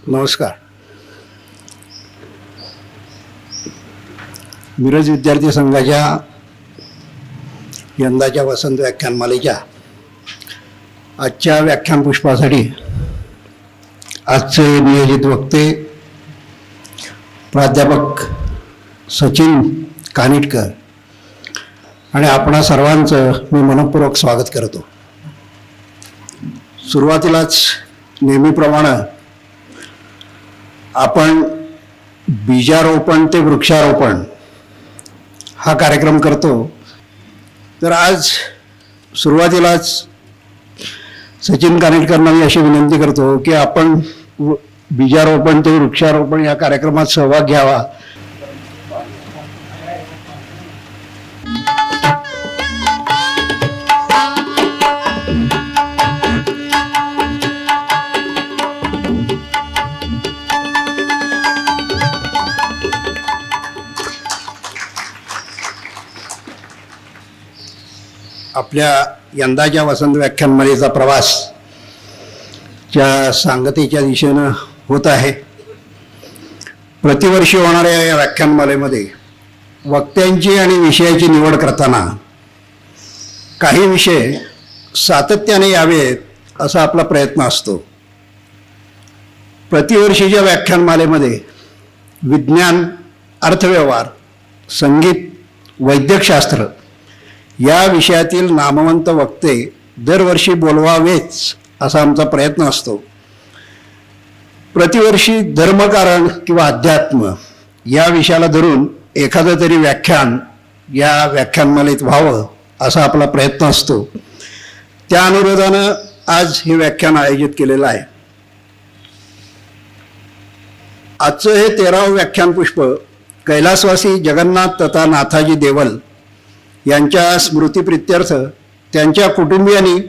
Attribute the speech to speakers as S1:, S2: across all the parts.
S1: नमस्कार. मिरज विद्यार्थी संघाच्या यंदाच्या वसंत व्याख्यानमालेच्या आजच्या व्याख्यान पुष्पासाठी आजचे नियोजित वक्ते प्राध्यापक सचिन कानिटकर आणि आपणा सर्वांचं मी मनपूर्वक स्वागत करतो. सुरुवातीलाच नेहमीप्रमाणे आपण बीजारोपण ते वृक्षारोपण हा कार्यक्रम करतो. तर आज सुरुवातीलाच सचिन कानिटकरांना मी अशी विनंती करतो की आपण बीजारोपण ते वृक्षारोपण या कार्यक्रमात सहभाग घ्यावा. आपल्या यंदाच्या वसंत व्याख्यानमालेचा प्रवास च्या सांगतेच्या दिशेनं होत आहे. प्रतिवर्षी होणाऱ्या या व्याख्यानमालेमध्ये वक्त्यांची आणि विषयाची निवड करताना काही विषय सातत्याने यावेत असा आपला प्रयत्न असतो. प्रतिवर्षीच्या व्याख्यानमालेमध्ये विज्ञान, अर्थव्यवहार, संगीत, वैद्यकशास्त्र या विषयातील नामवंत वक्ते दरवर्षी बोलवावेच असा आमचा प्रयत्न असतो. प्रतिवर्षी धर्मकारण किंवा अध्यात्म या विषयाला धरून एखादं तरी व्याख्यान या व्याख्यानमालेत व्हावं असा आपला प्रयत्न असतो. त्या अनुरोधानं आज हे व्याख्यान आयोजित केलेलं आहे. आजचं हे 13वं व्याख्यान पुष्प कैलासवासी जगन्नाथ तथा नाथाजी देवल यांच्या स्मृतिप्रित्यर्थ त्यांच्या कुटुंबियांनी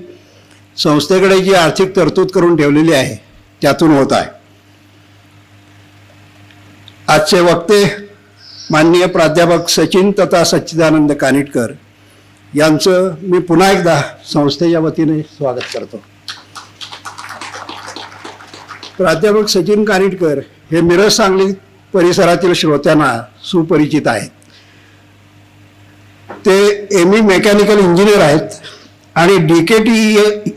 S1: संस्थेकडे जी आर्थिक तरतूद करून ठेवलेली आहे त्यातून होत आहे. आजचे वक्ते माननीय प्राध्यापक सचिन तथा सच्चिदानंद कानिटकर यांचं मी पुन्हा एकदा संस्थेच्या वतीने स्वागत करतो. प्राध्यापक सचिन कानिटकर हे मिरज सांगली परिसरातील श्रोत्यांना सुपरिचित आहेत. ते ME मेकॅनिकल इंजिनियर आहेत आणि DKT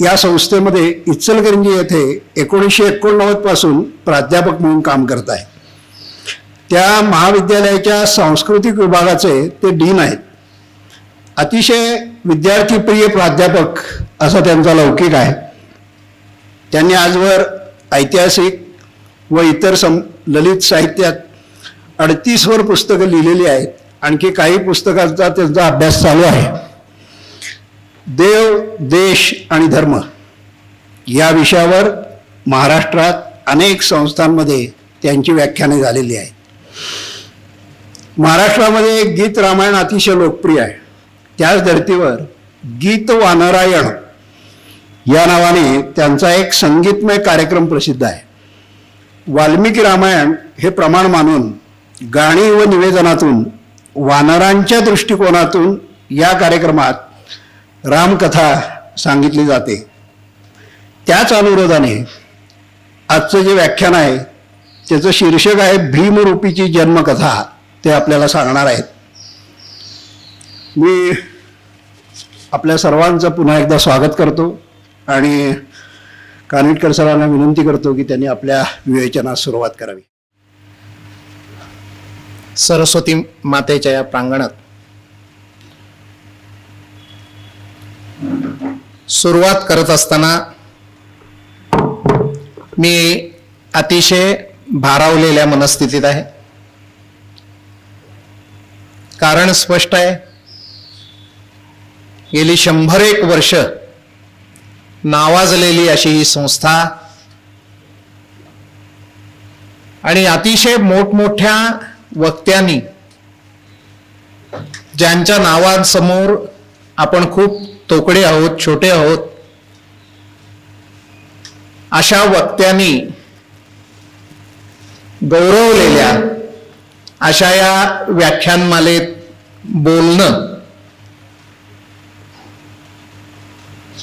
S1: या संस्थेमध्ये इचलकरंजी येथे 1989 पासून प्राध्यापक म्हणून काम करत आहेत. त्या महाविद्यालयाच्या सांस्कृतिक विभागाचे ते डीन आहेत. अतिशय विद्यार्थीप्रिय प्राध्यापक असा त्यांचा लौकिक आहे. त्यांनी आजवर ऐतिहासिक व इतर ललित साहित्यात 38 वर पुस्तकं लिहिलेली आहेत. आणखी काही पुस्तकांचा त्यांचा अभ्यास चालू आहे. देव, देश आणि धर्म या विषयावर महाराष्ट्रात अनेक संस्थांमध्ये त्यांची व्याख्याने झालेली आहेत. महाराष्ट्रामध्ये गीत रामायण अतिशय लोकप्रिय आहे. त्याच धर्तीवर गीत वानरायण या नावाने त्यांचा एक संगीतमय कार्यक्रम प्रसिद्ध आहे. वाल्मिकी रामायण हे प्रमाण मानून गाणी व निवेदनातून वानरांच्या दृष्टिकोनातून या कार्यक्रमात रामकथा सांगितली जाते. त्याच अनुरोधाने आजचं जे व्याख्यान आहे त्याचं शीर्षक आहे भीमरूपीची जन्मकथा. ते आपल्याला सांगणार आहेत. मी आपल्या सर्वांचं पुन्हा एकदा स्वागत करतो आणि कानिटकर सरांना विनंती करतो की त्यांनी आपल्या विवेचनास सुरुवात करावी.
S2: सरस्वती मातेच्या या प्रांगणात सुरुवात करत असताना मी अतिशय भारावलेल्या मनस्थितीत आहे. कारण स्पष्ट आहे. गेली 101 वर्ष नावाजलेली अशी ही संस्था आणि अतिशय मोठमोठ्या वक्त्यांनी ज्यांच्या नावांसमोर आपण खूप तोकडे आहोत, छोटे आहोत, अशा वक्त्यांनी गौरवलेल्या अशा या व्याख्यानमालेत बोलणं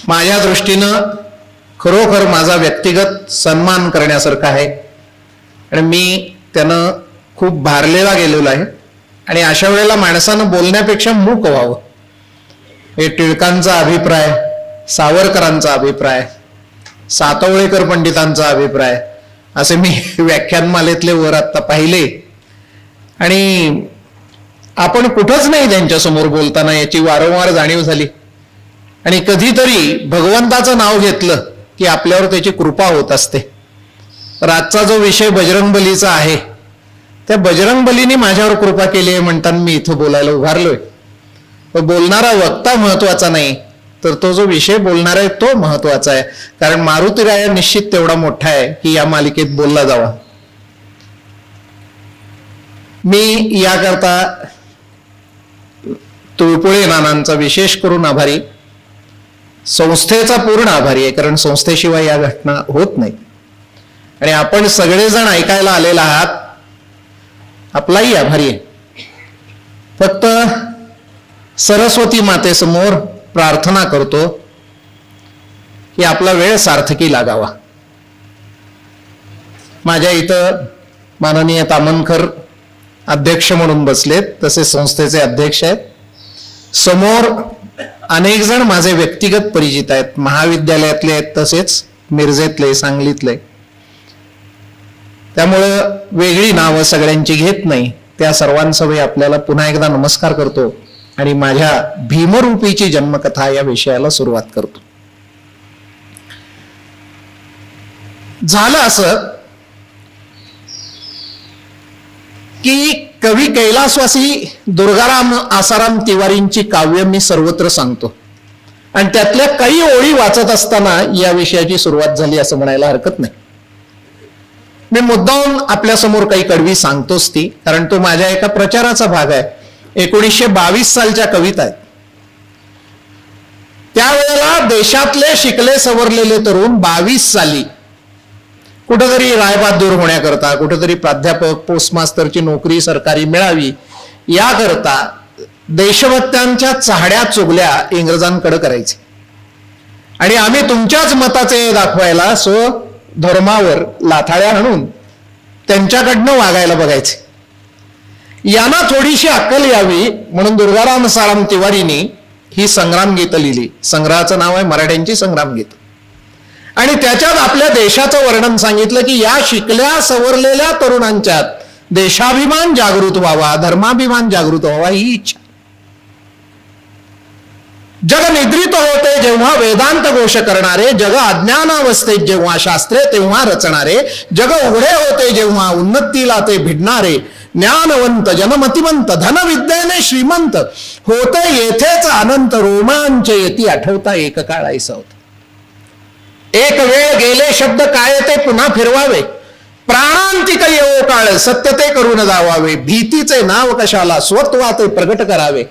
S2: माझ्या दृष्टीनं खरोखर माझा व्यक्तिगत सन्मान करण्यासारखा आहे. आणि मी त्यानं खूप भारलेला गेलेलो आहे. आणि अशा वेळेला माणसानं बोलण्यापेक्षा मूक व्हावं. हे टिळकांचा अभिप्राय, सावरकरांचा अभिप्राय, सातवळेकर पंडितांचा अभिप्राय असे मी व्याख्यानमालेतले वर आत्ता पाहिले. आणि आपण कुठंच नाही त्यांच्यासमोर बोलताना याची वारंवार जाणीव झाली. आणि कधीतरी भगवंताचं नाव घेतलं की आपल्यावर त्याची कृपा होत असते. आजचा जो विषय बजरंगबलीचा आहे, त्या बजरंगबलीने माझ्यावर कृपा केली आहे म्हणताना मी इथं बोलायला उभारलोय. पण बोलणारा वक्ता महत्वाचा नाही, तर तो जो विषय बोलणार आहे तो महत्वाचा आहे. कारण मारुतीराया निश्चित तेवढा मोठा आहे की या मालिकेत बोलला जावा. मी याकरता तुळपुळे नानांचा विशेष करून आभारी, संस्थेचा पूर्ण आभारी आहे. कारण संस्थेशिवाय या घटना होत नाही. आणि आपण सगळेजण ऐकायला आलेला आहात, आपलाही आभारी आहे. फक्त सरस्वती मातेसमोर प्रार्थना करतो की आपला वेळ सार्थकी लागावा. माझ्या इथं माननीय तामनकर अध्यक्ष म्हणून बसलेत, तसे संस्थेचे अध्यक्ष आहेत. समोर अनेक जण माझे व्यक्तिगत परिचित आहेत, महाविद्यालयातले आहेत, तसेच मिरजेतले, सांगलीतले. त्यामुळं वेगळी नावं सगळ्यांची घेत नाही. त्या सर्वांसमोर आपल्याला पुन्हा एकदा नमस्कार करतो आणि माझ्या भीमरूपीची जन्मकथा या विषयाला सुरुवात करतो. झालं असं की कवी कैलासवासी दुर्गाराम आसाराम तिवारींची काव्य मी सर्वत्र सांगतो. आणि त्यातल्या काही ओळी वाचत असताना या विषयाची सुरुवात झाली असं म्हणायला हरकत नाही. मी मुद्दाम आपल्या समोर काही कडवी सांगतोच ती, कारण तो माझ्या एका प्रचाराचा भाग आहे. 1922 सालच्या कविता आहेत. त्यावेळेला देशातले शिकले सवरलेले तरुण 22 साली कुठेतरी रायबहादूर होण्याकरता, कुठेतरी प्राध्यापक, पोस्टमास्टरची नोकरी सरकारी मिळावी याकरता देशभक्तांच्या चाहड्या चुगल्या इंग्रजांकडे करायचे. आणि आम्ही तुमच्याच मताचे दाखवायला धर्मावर लाथाळ्या हाणून त्यांच्याकडनं वागायला बघायचे. यांना थोडीशी अक्कल यावी म्हणून दुर्गाराम साराम तिवारींनी ही संग्राम गीतं लिहिली. संग्रहाचं नाव आहे मराठ्यांची संग्राम गीत. आणि त्याच्यात आपल्या देशाचं वर्णन सांगितलं की या शिकल्या सवरलेल्या तरुणांच्यात देशाभिमान जागृत व्हावा, धर्माभिमान जागृत व्हावा ही इच्छा. जग निद्रित होते जेव्हा वेदांत घोष करणारे, जग अज्ञानावस्थेत जेव्हा शास्त्रे तेव्हा रचणारे, जग उघडे होते जेव्हा उन्नतीला ते भिडणारे, ज्ञानवंत जनमतिमंत धनविद्येने श्रीमंत होते येथेच अनंत रोमांच येती आठवता एक काळ ऐसा होता. एक वेळ गेले शब्द काय ते पुन्हा फिरवावे, प्राणांतिक येवो काळ सत्य ते करून जावावे, भीतीचे नाव कशाला स्वत्वाचे प्रगट करावे,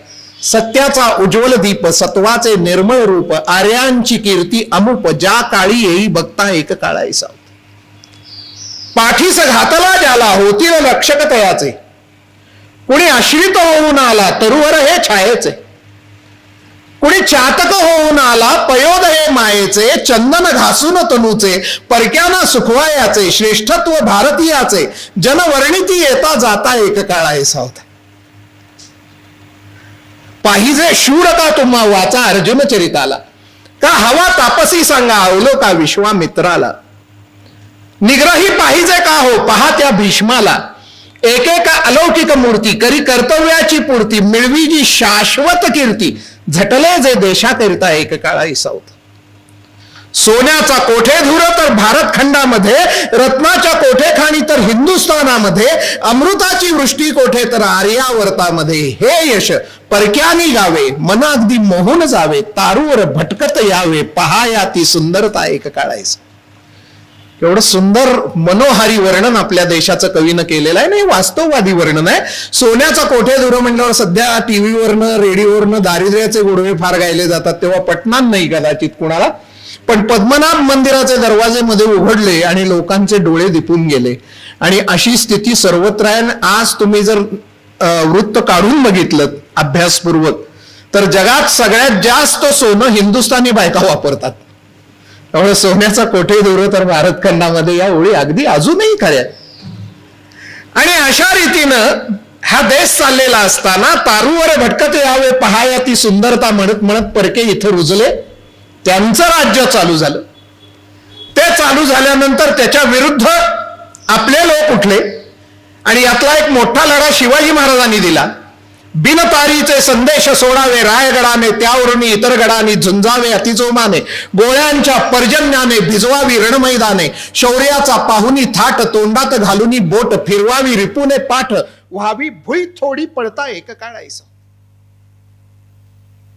S2: सत्याचा उज्ज्वल दीप सत्वाचे निर्मळ रूप, आर्यांची कीर्ती अमुप ज्या काळी येई बघता एक काळ ऐसा. पाठीस घातला ज्याला होतील रक्षक तयाचे, कुणी आश्रित होऊन आला तरुवर हे छायेचे, कुणी चातक होऊन आला पयोद हे मायेचे, चंदन घासून तनूचे परक्याना सुखवायाचे, श्रेष्ठत्व भारतीयाचे जनवर्णिती येता जाता एक काळ ऐसा होता. पाहिजे शूर का तुम्हा वाचा अर्जुन चरिताला, का हवा तापसी सांगा अवलो का विश्वामित्राला, निग्रही पाहिजे का हो पहा त्या भीष्माला, एकेका अलौकिक मूर्ती करी कर्तव्याची पूर्ती, मिळवी जी शाश्वत कीर्ती झटले जे देशाकरिता एक काळ ऐसा होता. सोन्याचा कोठे धुर तर भारत खंडामध्ये, रत्नाच्या कोठेखाणी तर हिंदुस्थानामध्ये, अमृताची वृष्टी कोठे तर आर्यावर्तामध्ये, हे यश परक्यानी गावे मन अगदी मोहून जावे, तारूवर भटकत यावे पहाया ती सुंदरता एक काळ ऐसा. एवढं सुंदर मनोहारी वर्णन आपल्या देशाचं कवीनं केलेलं आहे. नाही वास्तववादी वर्णन आहे. सोन्याचा कोठे धुर म्हणल्यावर सध्या टीव्हीवरनं रेडिओवरनं दारिद्र्याचे गोडवे फार गायले जातात, तेव्हा पटणार नाही कदाचित कुणाला. पण पद्मनाभ मंदिराचे दरवाजे मध्ये उघडले आणि लोकांचे डोळे दिपून गेले. आणि अशी स्थिती सर्वत्र आहे. आज तुम्ही जर वृत्त काढून बघितलं अभ्यासपूर्वक तर जगात सगळ्यात जास्त सोनं हिंदुस्थानी बायका वापरतात. त्यामुळे सोन्याचा कोठे धुर तर भारत खंडामध्ये या ओळी अगदी अजूनही खऱ्या. आणि अशा रीतीनं हा देश चाललेला असताना तारूवर भटकत यावे पहाया ती सुंदरता म्हणत म्हणत परके इथं रुजले. त्यांचं राज्य चालू झालं. ते चालू झाल्यानंतर त्याच्या विरुद्ध आपले लोक उठले आणि यातला एक मोठा लढा शिवाजी महाराजांनी दिला. बिनतारीचे संदेश सोडावे रायगडाने, त्यावरून इतर गडाने झुंजावे अतिजोमाने, गोळ्यांच्या पर्जन्याने भिजवावी रणमैदाने, शौर्याचा पाहुनी थाट तोंडात घालुनी बोट, फिरवावी रिपुने पाठ, व्हावी भुई थोडी पळता एक काढायचा.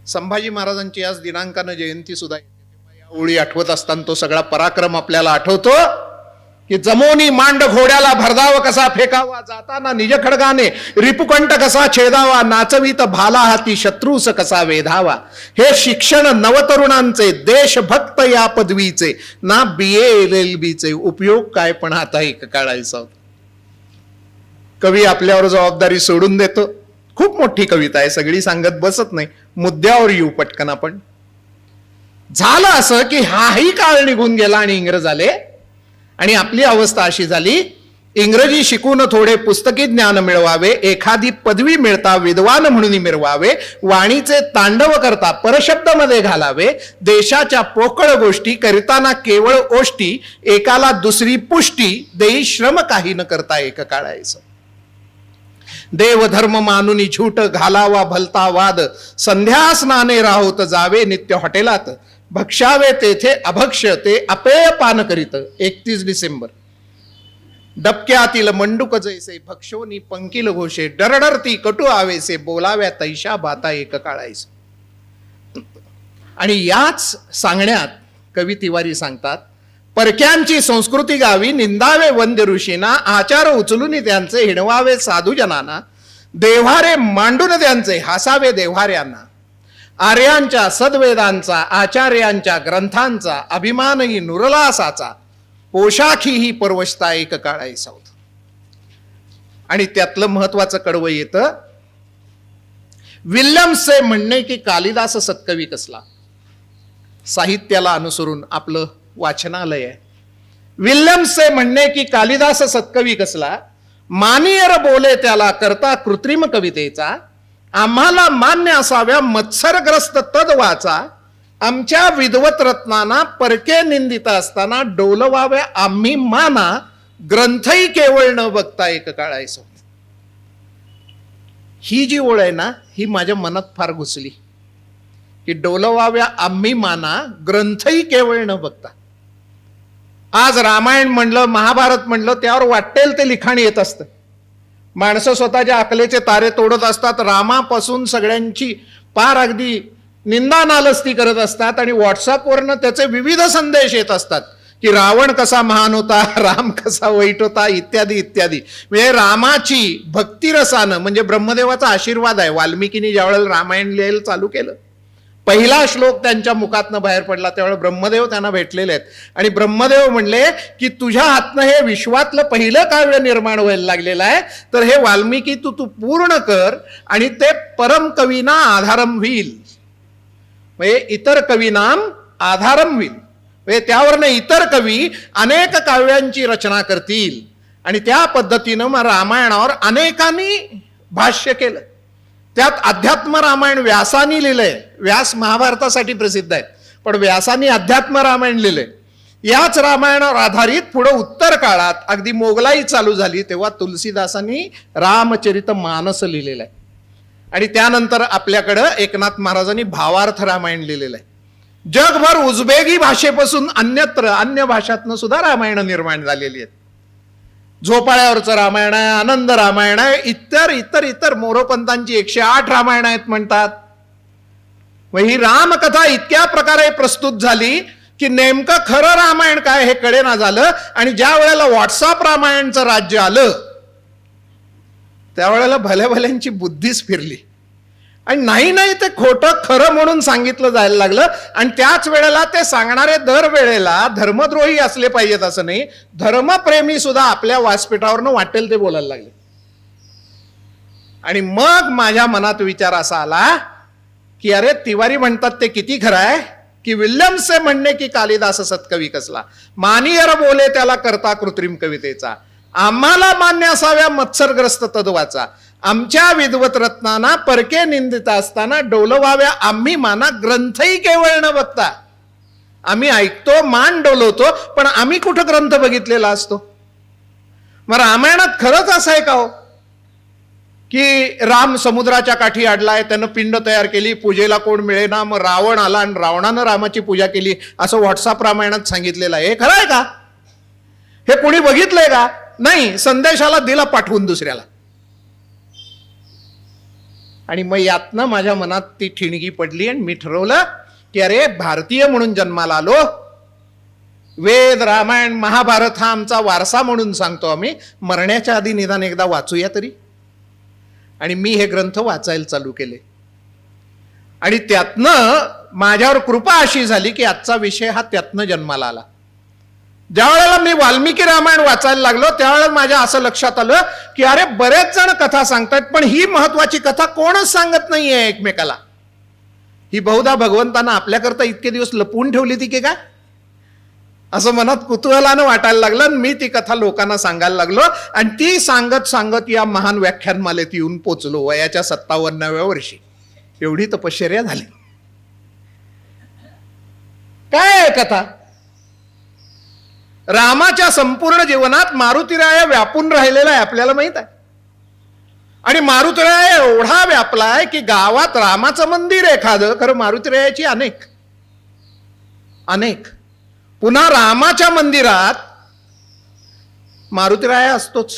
S2: संभाजी महाराजांची आज दिनांकानं जयंती सुद्धा येते. या ओळी आठवत असताना तो सगळा पराक्रम आपल्याला आठवतो की जमोनी मांड घोड्याला भरधाव कसा फेकावा, जाताना निज खडगाने रिपुकंठ कसा छेदावा, नाचवीत भाला हाती शत्रूस कसा वेधावा. हे शिक्षण नवतरुणांचे, देशभक्त या पदवीचे, ना BA LLBचे उपयोग काय पण आता एक काढायचा होता. कवी आपल्यावर जबाबदारी सोडून देतो. खूप मोठी कविता आहे, सगळी सांगत बसत नाही, मुद्द्यावर येऊ पटकन आपण. झालं असं की हाही काळ निघून गेला आणि इंग्रज आले आणि आपली अवस्था अशी झाली, इंग्रजी शिकून थोडे पुस्तकी ज्ञान मिळवावे, एखादी पदवी मिळता विद्वान म्हणून मिरवावे, वाणीचे तांडव करता परशब्द मध्ये घालावे, देशाच्या पोकळ गोष्टी करिताना केवळ ओष्टी, एकाला दुसरी पुष्टी देई श्रम काही न करता एक काढायचं. देव धर्म मानुनी झूट घालावा भलता वाद, संध्या स्नाने राहोत जावे नित्य हॉटेलात, भक्षावे तेथे अभक्ष्य ते अपेय पान करीत. 31 डिसेंबर. डबक्यातील मंडूक जैसे भक्षोनी पंकिल घोषे, डरडरती कटू आवेसे बोलाव्या तैशा बाता एक काढायस. आणि याच सांगण्यात कवी तिवारी सांगतात, परक्यांची संस्कृती गावी निंदावे वंद्य ऋषींना, आचार उचलून त्यांचे हिणवावे साधूजनांना, देव्हारे मांडून त्यांचे हसावे देव्हाऱ्यांना, आर्यांच्या सद्वेदांचा आचार्यांच्या ग्रंथांचा अभिमानही नुरलासाचा, पोशाखीही परवशता एक काढायचा होता. आणि त्यातलं महत्वाचं कडवं येतं, विल्यम्सचे म्हणणे की कालिदास सत्कवी कसला. साहित्याला अनुसरून आपलं वाचनालय आहे. विल्यम्सचे म्हणणे की कालिदास सत्कवी कसला, मानियर बोले त्याला करता कृत्रिम कवितेचा, आम्हाला मान्य असाव्या मत्सरग्रस्त तद वाचा, आमच्या विद्वत रत्नांना परके निंदित असताना डोलवाव्या आम्ही माना, ग्रंथही केवळ न बघता एक काढायचं. ही जी ओळ आहे ना, ही माझ्या मनात फार घुसली की डोलवाव्या आम्ही माना, ग्रंथही केवळ न बघता. आज रामायण म्हणलं, महाभारत म्हणलं, त्यावर वाटेल ते लिखाण येत असतं. माणसं स्वतःच्या अकलेचे तारे तोडत असतात, रामापासून सगळ्यांची पार अगदी निंदा नालस्ती करत असतात आणि व्हॉट्सअपवरनं त्याचे विविध संदेश येत असतात की रावण कसा महान होता, राम कसा वाईट होता, इत्यादी इत्यादी. म्हणजे रामाची भक्तिरसानं, म्हणजे ब्रह्मदेवाचा आशीर्वाद आहे. वाल्मिकीने ज्यावेळेला रामायण लिहायला चालू केलं, पहिला श्लोक त्यांच्या मुखातनं बाहेर पडला त्यावेळेला ब्रह्मदेव त्यांना भेटलेले आहेत आणि ब्रह्मदेव म्हणले की तुझ्या हातनं हे विश्वातलं पहिलं काव्य निर्माण व्हायला लागलेलं आहे, तर हे वाल्मिकी तू पूर्ण कर आणि ते परम कवीना आधारम होईल. म्हणजे इतर कवीनाम आधारम होईल. म्हणजे त्यावरनं इतर कवी अनेक काव्यांची रचना करतील आणि त्या पद्धतीनं मग रामायणावर अनेकांनी भाष्य केलं. त्यात अध्यात्म रामायण व्यासानी लिहिलंय. व्यास महाभारतासाठी प्रसिद्ध आहेत, पण व्यासानी अध्यात्म रामायण लिहिलंय. याच रामायणावर आधारित पुढे उत्तर काळात अगदी मोगलाई चालू झाली तेव्हा तुलसीदासांनी रामचरित मानस लिहिलेलं आहे आणि त्यानंतर आपल्याकडं एकनाथ महाराजांनी भावार्थ रामायण लिहिलेलं आहे. जगभर उझबेगी भाषेपासून अन्यत्र अन्य भाषातनं सुद्धा रामायण निर्माण झालेली आहेत. झोपाळ्यावरचं रामायण आहे, आनंद रामायण आहे, इतर इतर इतर मोरोपंतांची 108 रामायण आहेत म्हणतात. मग ही रामकथा इतक्या प्रकारे प्रस्तुत झाली की नेमकं खरं रामायण काय हे कळेना झालं आणि ज्या वेळेला व्हॉट्सअप रामायणचं राज्य आलं त्यावेळेला भल्या भल्यांची बुद्धीच फिरली आणि नाही ते खोटं खरं म्हणून सांगितलं जायला लागलं. आणि त्याच वेळेला ते सांगणारे दरवेळेला धर्मद्रोही असले पाहिजेत असं नाही, धर्मप्रेमी सुद्धा आपल्या व्यासपीठावरनं वाटेल ते बोलायला लागले. आणि मग माझ्या मनात विचार असा आला की अरे तिवारी म्हणतात ते किती खरं आहे की विल्यम्सचे म्हणणे की कालिदास सत्कवी कसला, मानियर बोले त्याला करता कृत्रिम कवितेचा, आम्हाला मान्य असाव्या मत्सरग्रस्त तत्वाचा, आमच्या विद्वत रत्नांना परके निंदित असताना डोलवाव्या आम्ही माना, ग्रंथही केवळ न बघता. आम्ही ऐकतो, मान डोलवतो, पण आम्ही कुठं ग्रंथ बघितलेला असतो? मग रामायणात खरंच असं आहे का हो की राम समुद्राच्या काठी अडलाय, त्यानं पिंड तयार केली, पूजेला कोण मिळेना, मग रावण आला आणि रावणानं रामाची पूजा केली, असं व्हॉट्सअप रामायणात सांगितलेलं आहे? हे खरं आहे का? हे कोणी बघितलंय का? नाही. संदेशाला दिला पाठवून दुसऱ्याला. आणि मग यातनं माझ्या मनात ती ठिणगी पडली आणि मी ठरवलं की अरे, भारतीय म्हणून जन्माला आलो, वेद रामायण महाभारत हा आमचा वारसा म्हणून सांगतो आम्ही, मरण्याच्या आधी निदान एकदा वाचूया तरी. आणि मी हे ग्रंथ वाचायला चालू केले आणि त्यातनं माझ्यावर कृपा अशी झाली की आजचा विषय हा त्यातनं जन्माला आला. ज्या वेळेला मी वाल्मिकी रामायण वाचायला लागलो त्यावेळेला माझ्या असं लक्षात आलं की अरे, बरेच जण कथा सांगतात, पण ही महत्वाची कथा कोणच सांगत नाहीये एकमेकाला. ही बहुधा भगवंतानं आपल्याकरता इतके दिवस लपवून ठेवली ती की काय, असं मनात कुतूहलानं वाटायला लागलं. आणि मी ती कथा लोकांना सांगायला लागलो आणि ती सांगत सांगत या महान व्याख्यानमालेत येऊन पोचलो वयाच्या 57व्या वर्षी. एवढी तपश्चर्या झाली. काय आहे कथा? रामाच्या संपूर्ण जीवनात मारुतीराया व्यापून राहिलेला आहे आपल्याला माहित आहे. आणि मारुतीराया एवढा व्यापलाय की गावात रामाचं मंदिर एखादं, खरं मारुतीरायाची अनेक अनेक, पुन्हा रामाच्या मंदिरात मारुतीराया असतोच.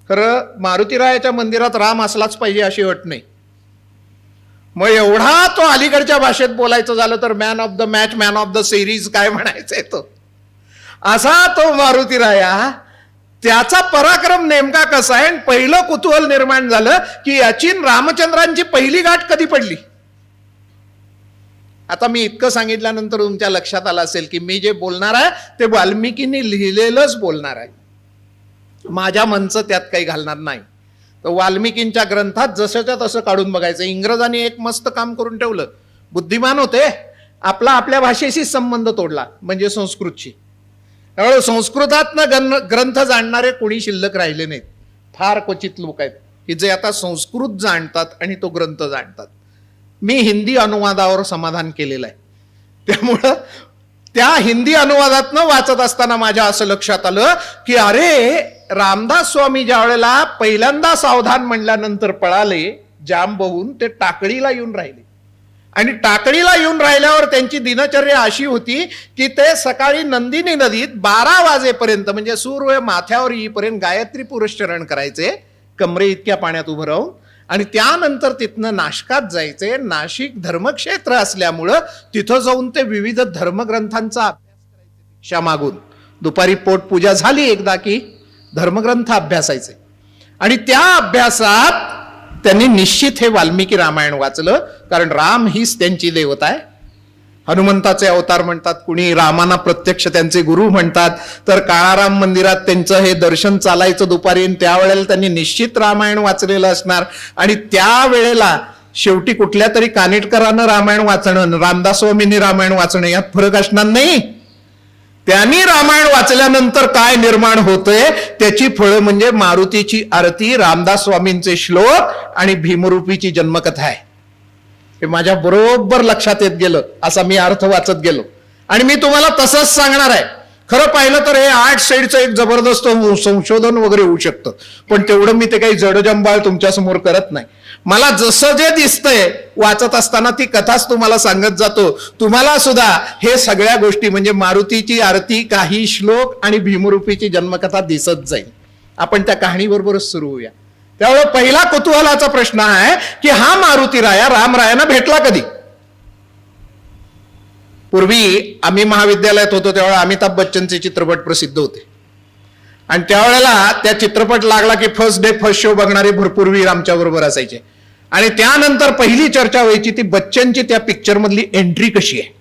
S2: खरं मारुतीरायाच्या मंदिरात राम असलाच पाहिजे अशी अट नाही. मग एवढा तो अलीकडच्या भाषेत बोलायचं झालं तर man of the match, man of the series काय म्हणायचंय तो, असा तो मारुतीराया. त्याचा पराक्रम नेमका कसा आहे? पहिलं कुतूहल निर्माण झालं की याची रामचंद्रांची पहिली गाठ कधी पडली. आता मी इतकं सांगितल्यानंतर तुमच्या लक्षात आलं असेल की मी जे बोलणार आहे ते वाल्मिकींनी लिहिलेलंच बोलणार आहे. माझ्या मनचं त्यात काही घालणार नाही. तर वाल्मिकींच्या ग्रंथात जसंच्या तसं काढून बघायचं. इंग्रजांनी एक मस्त काम करून ठेवलं. बुद्धिमान होते, आपल्या भाषेशी संबंध तोडला, म्हणजे संस्कृतशी. त्यामुळे संस्कृतातनं ग्रंथ जाणणारे कोणी शिल्लक राहिले नाहीत. फार क्वचित लोक आहेत की जे आता संस्कृत जाणतात आणि तो ग्रंथ जाणतात. मी हिंदी अनुवादावर समाधान केलेलं आहे. त्यामुळं त्या हिंदी अनुवादातनं वाचत असताना माझ्या असं लक्षात आलं की अरे, रामदास स्वामी ज्या वेळेला पहिल्यांदा सावधान म्हणल्यानंतर पळाले जाम बहून, ते टाकळीला येऊन राहिले. आणि टाकळीला येऊन राहिल्यावर त्यांची दिनचर्या अशी होती की ते सकाळी नंदिनी नदीत 12 वाजेपर्यंत, म्हणजे सूर्य माथ्यावर येईपर्यंत गायत्री पुरस्चरण करायचे कमरे इतक्या पाण्यात उभं राहून. आणि त्यानंतर तिथनं नाशकात जायचे. नाशिक धर्मक्षेत्र असल्यामुळं तिथं जाऊन ते विविध धर्मग्रंथांचा अभ्यास करायचे भिक्षा मागून. दुपारी पोटपूजा झाली एकदा की धर्मग्रंथ अभ्यासायचे. आणि त्या अभ्यासात त्यांनी निश्चित हे वाल्मिकी रामायण वाचलं, कारण राम हीच त्यांची देवता आहे. हनुमंताचे अवतार म्हणतात, कुणी रामाना प्रत्यक्ष त्यांचे गुरु म्हणतात. तर काळाराम मंदिरात त्यांचं हे दर्शन चालायचं दुपारी, त्यावेळेला त्यांनी निश्चित रामायण वाचलेलं असणार. आणि त्यावेळेला शेवटी कुठल्या तरी कानिटकरांना रामायण वाचणं, रामदास स्वामींनी रामायण वाचणं यात फरक असणार नाही. त्यांनी रामायण वाचल्यानंतर काय निर्माण होतंय त्याची फळं म्हणजे मारुतीची आरती, रामदास स्वामींचे श्लोक आणि भीमरूपीची जन्मकथा आहे. हे माझ्या बरोबर लक्षात येत गेलं, असा मी अर्थ वाचत गेलो. आणि मी तुम्हाला तसंच सांगणार आहे. खरं पाहिलं तर हे 8 साईडचं एक जबरदस्त संशोधन वगैरे होऊ शकतं, पण तेवढं मी ते काही जडजंबाळ तुमच्या समोर करत नाही. मला जसं जे दिसतंय वाचत असताना ती कथाच तुम्हाला सांगत जातो. तुम्हाला सुद्धा हे सगळ्या गोष्टी म्हणजे मारुतीची आरती, काही श्लोक आणि भीमरूपीची जन्मकथा दिसत जाईल. आपण त्या कहाणीबरोबरच सुरू होऊया. त्यामुळे पहिला कुतूहलाचा प्रश्न आहे की हा मारुतीराया रामरायांना भेटला कधी. पूर्वी आम्ही महाविद्यालयात होतो त्यावेळेला अमिताभ बच्चनचे चित्रपट प्रसिद्ध होते. आणि त्यावेळेला त्या चित्रपट लागला की फर्स्ट डे फर्स्ट शो बघणारे भरपूर वीर आमच्या बरोबर असायचे. आणि त्यानंतर पहिली चर्चा व्हायची ती बच्चनची त्या पिक्चर मधली एंट्री कशी आहे.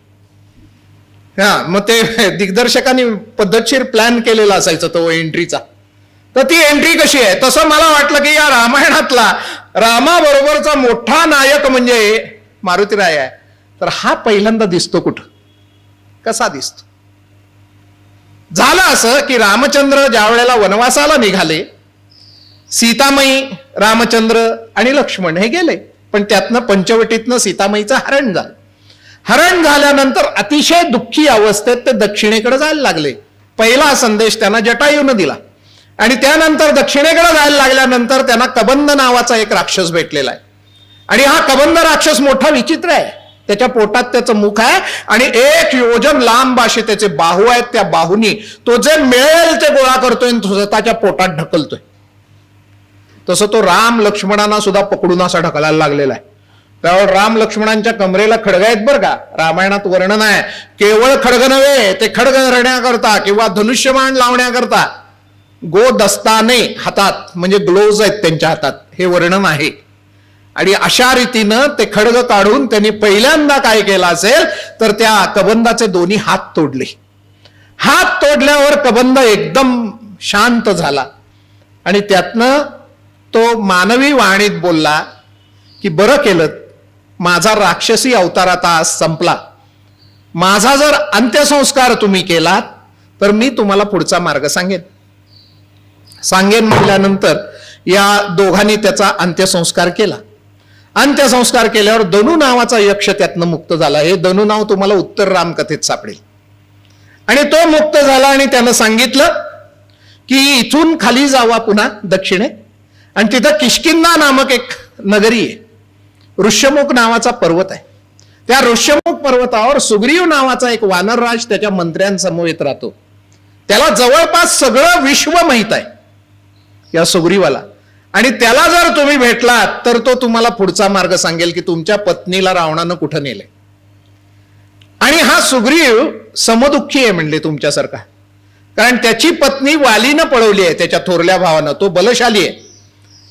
S2: मग ते दिग्दर्शकांनी पद्धतशीर प्लॅन केलेला असायचा तो एंट्रीचा. तर ती एंट्री कशी आहे. तसं मला वाटलं की या रामायणातला रामाबरोबरचा मोठा नायक म्हणजे मारुतीराय आहे. तर हा पहिल्यांदा दिसतो कुठं, कसा दिसतो. झालं असं की रामचंद्र ज्या वेळेला वनवासाला निघाले, सीतामाई, रामचंद्र आणि लक्ष्मण हे गेले, पण त्यातनं पंचवटीतनं सीतामाईचं हरण झालं. हरण झाल्यानंतर अतिशय दुःखी अवस्थेत ते दक्षिणेकडे जायला लागले. पहिला संदेश त्यांना जटायूने दिला आणि त्यानंतर दक्षिणेकडे जायला लागल्यानंतर त्यांना कबंद नावाचा एक राक्षस भेटलेला आहे. आणि हा कबंद राक्षस मोठा विचित्र आहे. त्याच्या पोटात त्याचं मुख आहे आणि 1 योजन लांब असे त्याचे बाहू आहेत. त्या बाहूनी तो जे मिळेल ते गोळा करतोय आणि स्वतःच्या पोटात ढकलतोय. तसं तो राम लक्ष्मणांना सुद्धा पकडून असा ढकलायला लागलेला आहे. त्यावर राम लक्ष्मणांच्या कमरेला खडग आहेत बरं का. रामायणात वर्णन आहे. केवळ खडग नव्हे, ते खडग धरण्याकरता किंवा धनुष्यबाण लावण्याकरता गोदस्ताने हातात, म्हणजे ग्लोव्ज आहेत त्यांच्या हातात, हे वर्णन आहे. आणि अशा रीतीनं ते खडग काढून त्यांनी पहिल्यांदा काय केलं असेल तर त्या कबंदाचे दोन्ही हात तोडले. हात तोडल्यावर कबंद एकदम शांत झाला आणि त्यातनं तो मानवी वाणीत बोलला की बरं केलं, माझा राक्षसी अवतार आता आज संपला. माझा जर अंत्यसंस्कार तुम्ही केलात तर मी तुम्हाला पुढचा मार्ग सांगेन म्हटल्यानंतर या दोघांनी त्याचा अंत्यसंस्कार केला. अंत्यसंस्कार केल्यावर दनू नावाचा यक्ष त्यातनं मुक्त झाला. हे दनू नाव तुम्हाला उत्तर रामकथेत सापडेल. आणि तो मुक्त झाला आणि त्यानं सांगितलं की इथून खाली जावा पुन्हा दक्षिणेत, आणि तिथं किष्किंधा नामक एक नगरी आहे. ऋष्यमुख नावाचा पर्वत आहे. त्या ऋष्यमुख पर्वतावर सुग्रीव नावाचा एक वानरराज त्याच्या मंत्र्यांसमवेत राहतो. त्याला जवळपास सगळं विश्व माहित आहे या सुग्रीवाला. आणि त्याला जर तुम्ही भेटलात तर तो तुम्हाला पुढचा मार्ग सांगेल की तुमच्या पत्नीला रावणानं कुठं नेले. आणि हा सुग्रीव समदुःखी आहे म्हणले तुमच्यासारखा, कारण त्याची पत्नी वालीनं पळवली आहे त्याच्या थोरल्या भावानं. तो बलशाली आहे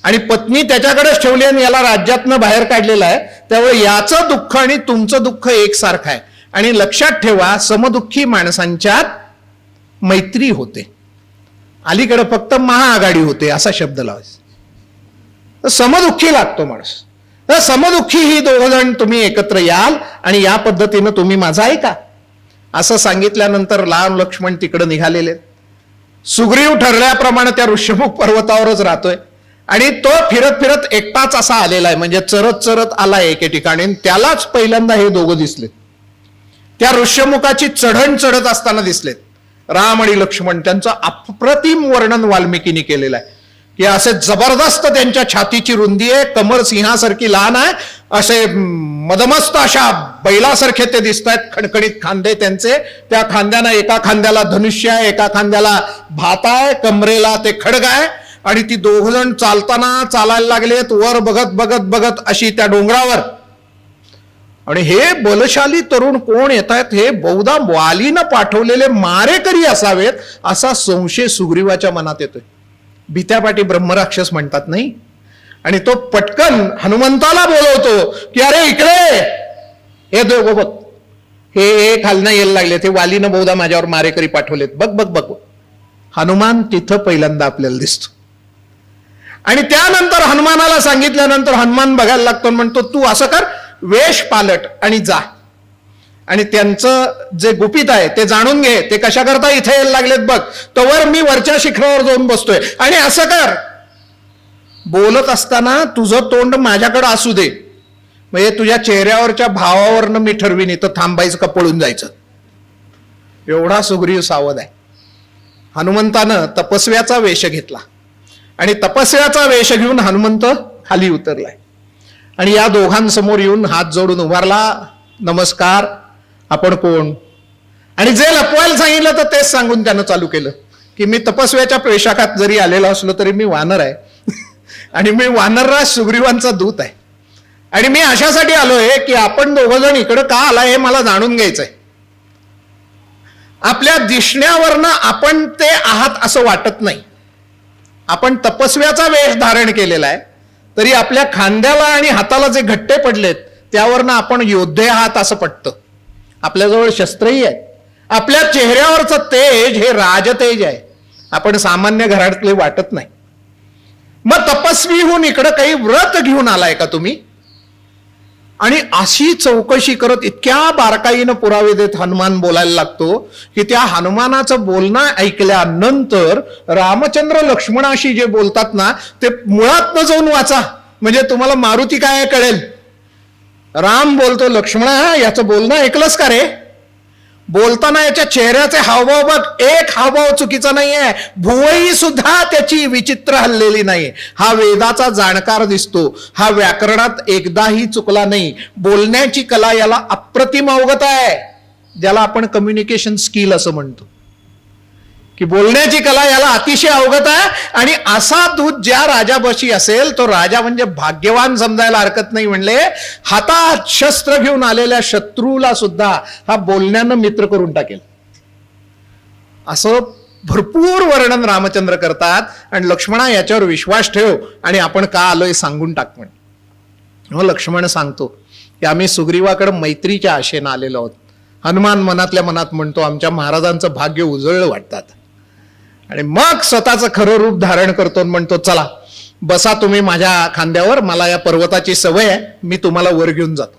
S2: आणि पत्नी त्याच्याकडेच ठेवली आणि याला राज्यातनं बाहेर काढलेलं आहे. त्यामुळे याचं दुःख आणि तुमचं दुःख एकसारखं आहे. आणि लक्षात ठेवा, समदुःखी माणसांच्यात मैत्री होते. अलीकडे फक्त महाआघाडी होते असा शब्द लावायचा. समदुःखी लागतो माणूस. तर समदुःखी ही दोघ जण तुम्ही एकत्र याल आणि या पद्धतीनं तुम्ही माझा ऐका असं सांगितल्यानंतर राम लक्ष्मण तिकडे निघालेले. सुग्रीव ठरल्याप्रमाणे त्या ऋष्यमुख पर्वतावरच राहतोय आणि तो फिरत फिरत एकटाच असा आलेला आहे, म्हणजे चरत चरत आलाय एके ठिकाणी. त्यालाच पहिल्यांदा हे दोघं दिसलेत. त्या ऋष्यमुखाची चढण चढत असताना दिसलेत राम आणि लक्ष्मण. त्यांचं अप्रतिम वर्णन वाल्मिकीने केलेलं आहे की असे जबरदस्त त्यांच्या छातीची रुंदी आहे, कमर सिंहासारखी लहान आहे, असे मदमस्त अशा बैलासारखे ते दिसत आहेत. खणखणीत खांदे त्यांचे, त्या खांद्याना एका खांद्याला धनुष्य आहे, एका खांद्याला भात आहे, कमरेला ते खडग आहे. आणि ती दोघ जण चालताना चालायला लागलेत वर बघत बघत बघत अशी त्या डोंगरावर. आणि हे बलशाली तरुण कोण येत आहेत, हे बहुधा वालीनं पाठवलेले मारेकरी असावेत असा संशय सुग्रीवाच्या मनात येतोय. भीत्यापाठी ब्रह्मराक्षस म्हणतात नाही. आणि तो पटकन हनुमंताला बोलवतो की अरे इकडे, हे दोघं बघ, हे खालनं यायला लागले, ते वालीनं बहुधा माझ्यावर मारेकरी पाठवलेत, बघ बघ बघ. हनुमान तिथं पहिल्यांदा आपल्याला दिसतो. आणि त्यानंतर हनुमानाला सांगितल्यानंतर हनुमान बघायला लागतो, म्हणतो तू असं कर, वेश पालट आणि जा, आणि त्यांचं जे गुपित आहे ते जाणून घे, ते कशा करता इथे यायला लागलेत बघ, तोवर मी वरच्या शिखरावर जाऊन बसतोय. आणि असं कर, बोलत असताना तुझं तोंड माझ्याकडे असू दे, म्हणजे तुझ्या चेहऱ्यावरच्या भावावरनं मी ठरवीन इथं थांबायचं का पळून जायचं. एवढा सुग्रीव सावध आहे. हनुमंतानं तपस्व्याचा वेश घेतला आणि तपस्व्याचा वेश घेऊन हनुमंत खाली उतरलाय आणि या दोघांसमोर येऊन हात जोडून उभारला. नमस्कार, आपण कोण? आणि जे लपवायला सांगितलं तर तेच सांगून त्यानं चालू केलं की मी तपस्व्याच्या पोशाखात जरी आलेलो असलो तरी मी वानर आहे आणि मी वानरराज सुग्रीवांचा दूत आहे आणि मी अशासाठी आलोय की आपण दोघ जण इकडं का आलाय हे मला जाणून घ्यायचंय. आपल्या दिसण्यावरनं आपण ते आहात असं वाटत नाही. आपण तपस्व्याचा वेश धारण केलेला आहे तरी आपल्या खांद्याला आणि हाताला जे घट्टे पडलेत त्यावरनं आपण योद्धे आहात असं पटतं. आपल्याजवळ शस्त्रही आहे. आपल्या चेहऱ्यावरचं तेज हे राजतेज आहे. आपण सामान्य घरातले वाटत नाही. मग तपस्वी होऊन इकडं काही व्रत घेऊन आलाय का तुम्ही? आणि अशी चौकशी करत इतक्या बारकाईनं पुरावे देत हनुमान बोलायला लागतो की त्या हनुमानाचं बोलणं ऐकल्यानंतर रामचंद्र लक्ष्मणाशी जे बोलतात ना ते मुळात न जाऊन वाचा, म्हणजे तुम्हाला मारुती काय कळेल. राम बोलतो, लक्ष्मणा याचं बोलणं ऐकलंस का रे? बोलताना याच्या चेहऱ्याचे हावभाव बघ, एक हावभाव चुकीचा नाहीये, भुवई सुद्धा त्याची विचित्र हललेली नाही. हा वेदाचा जाणकार दिसतो, हा व्याकरणात एकदाही चुकला नाही. बोलण्याची कला याला अप्रतिम अवगत आहे, ज्याला आपण कम्युनिकेशन स्किल असं म्हणतो, की बोलण्याची कला याला अतिशय अवगत आहे. आणि असा दूत ज्या राजापाशी असेल तो राजा म्हणजे भाग्यवान समजायला हरकत नाही. म्हणले हातात शस्त्र घेऊन आलेल्या शत्रूला सुद्धा हा बोलण्यानं मित्र करून टाकेल, असं भरपूर वर्णन रामचंद्र करतात. आणि लक्ष्मणा याच्यावर विश्वास ठेव आणि आपण का आलोय सांगून टाक म्हणे. मग लक्ष्मण सांगतो की आम्ही सुग्रीवाकडे मैत्रीच्या आशेनं आलेलो आहोत. हनुमान मनातल्या मनात म्हणतो आमच्या महाराजांचं भाग्य उजळलं वाटतात. आणि मग स्वतःचं खरं रूप धारण करतो आणि म्हणतो चला बसा तुम्ही माझ्या खांद्यावर, मला या पर्वताची सवय आहे, मी तुम्हाला वर घेऊन जातो.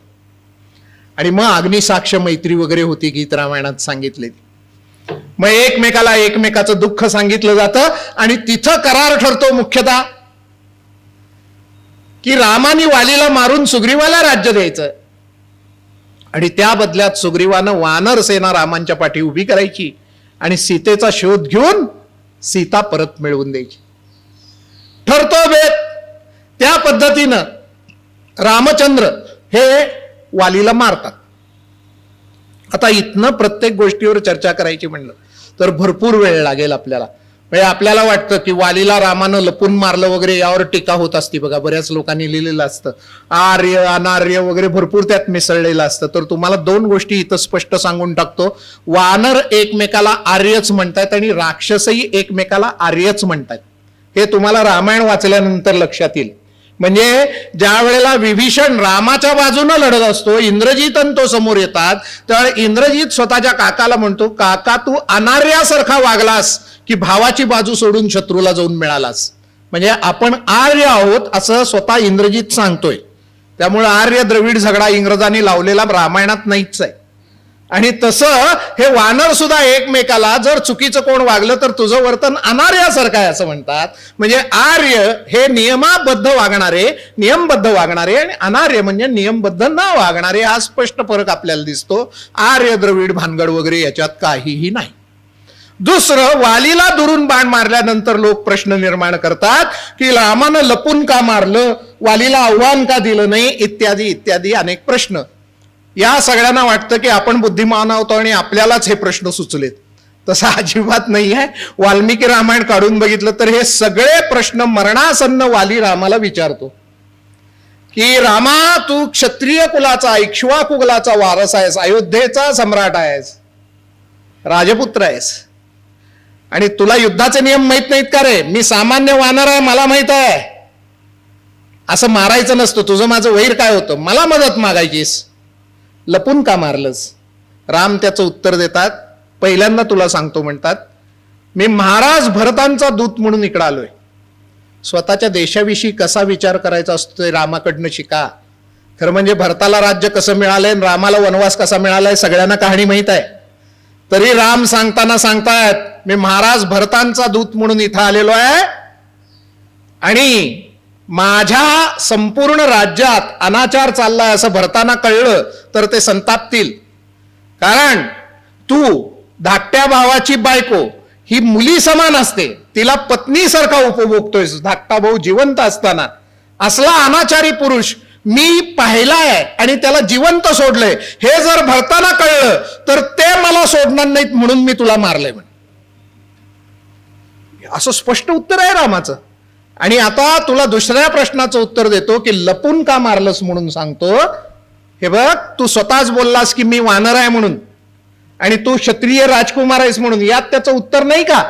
S2: आणि मग अग्निसाक्ष मैत्री वगैरे होती, गीत रामायणात सांगितले. मग एकमेकाचं दुःख सांगितलं जातं आणि तिथं करार ठरतो मुख्यतः की रामाने वालीला मारून सुग्रीवाला राज्य द्यायचं आणि त्या बदल्यात सुग्रीवानं वानर सेना रामांच्या पाठी उभी करायची आणि सीतेचा शोध घेऊन सीता परत मिळवून द्यायची. ठरतो बेत. त्या पद्धतीनं रामचंद्र हे वालीला मारतात. आता इथनं प्रत्येक गोष्टीवर चर्चा करायची म्हणलं तर भरपूर वेळ लागेल आपल्याला. म्हणजे आपल्याला वाटतं की वालीला रामानं लपून मारलं वगैरे यावर टीका होत असते बघा, बऱ्याच लोकांनी लिहिलेलं असतं, आर्य अनार्य वगैरे भरपूर त्यात मिसळलेलं असतं. तर तुम्हाला दोन गोष्टी इथं स्पष्ट सांगून टाकतो. वानर एकमेकाला आर्यच म्हणतात आणि राक्षसही एकमेकाला आर्यच म्हणतात. हे तुम्हाला रामायण वाचल्यानंतर लक्षात येईल. म्हणजे ज्या वेळेला विभीषण रामाच्या बाजूनं लढत असतो, इंद्रजित आणि तो समोर येतात, त्यावेळेला इंद्रजित स्वतःच्या काकाला म्हणतो काका तू अनार्यासारखा वागलास की भावाची बाजू सोडून शत्रूला जाऊन मिळालास. म्हणजे आपण आर्य आहोत असं स्वतः इंद्रजित सांगतोय. त्यामुळे आर्य द्रविड झगडा इंग्रजांनी लावलेला रामायणात नाहीच आहे. आणि तसं हे वानर सुद्धा एकमेकाला जर चुकीचं कोण वागलं तर तुझं वर्तन अनार्यासारखं आहे असं म्हणतात. म्हणजे आर्य हे नियमाबद्ध वागणारे, नियमबद्ध वागणारे आणि अनार्य म्हणजे नियमबद्ध न वागणारे. हा स्पष्ट फरक आपल्याला दिसतो. आर्य द्रविड भानगड वगैरे याच्यात काहीही नाही. दुसरं, वालीला दुरून बाण मारल्यानंतर लोक प्रश्न निर्माण करतात की रामानं लपून का मारलं, वालीला आव्हान का दिलं नाही, इत्यादी इत्यादी अनेक प्रश्न. या सगळ्यांना वाटतं की आपण बुद्धिमान आहोत आणि आपल्यालाच हे प्रश्न सुचलेत. तसं अजिबात नाही आहे. वाल्मिकी रामायण काढून बघितलं तर हे सगळे प्रश्न मरणासन्न वाली रामाला विचारतो की रामा तू क्षत्रिय कुलाचा, इक्ष्वाकु कुलाचा वारस आहेस, अयोध्येचा सम्राट आहेस, राजपुत्र आहेस आणि तुला युद्धाचे नियम माहित नाहीत का रे? मी सामान्य वानर आहे, मला माहित आहे. असं मारायचं नसतं. तुझं माझं वैर काय होतं? मला मदत मागायचीस, लपून का मारलंस? राम त्याचं उत्तर देतात, पहिल्यांदा तुला सांगतो म्हणतात मी महाराज भरतांचा दूत म्हणून इकडं आलोय. स्वतःच्या देशाविषयी कसा विचार करायचा असतो ते रामाकडनं शिका. खरं म्हणजे भरताला राज्य कसं मिळालंय, रामाला वनवास कसा मिळालाय सगळ्यांना कहाणी माहित आहे. तरी राम सांगताना सांगतायत मी महाराज भरतांचा दूत म्हणून इथं आलेलो आहे आणि माझ्या संपूर्ण राज्यात अनाचार चाललाय असं भरताना कळलं तर ते संतापतील. कारण तू धाकट्या भावाची बायको ही मुली समान असते, तिला पत्नीसारखा उपभोगतोयस धाकटा भाऊ जिवंत असताना. असला अनाचारी पुरुष मी पाहिलाय आणि त्याला जिवंत सोडलंय, हे जर भरताना कळलं तर ते मला सोडणार नाहीत म्हणून मी तुला मारलंय म्हण. असं स्पष्ट उत्तर आहे रामाचं. आणि आता तुला दुसऱ्या प्रश्नाचं उत्तर देतो की लपून का मारलंस म्हणून सांगतो. हे बघ, तू स्वतःच बोललास की मी वानर आहे म्हणून आणि तू क्षत्रिय राजकुमार आहेस म्हणून, यात त्याचं उत्तर नाही का?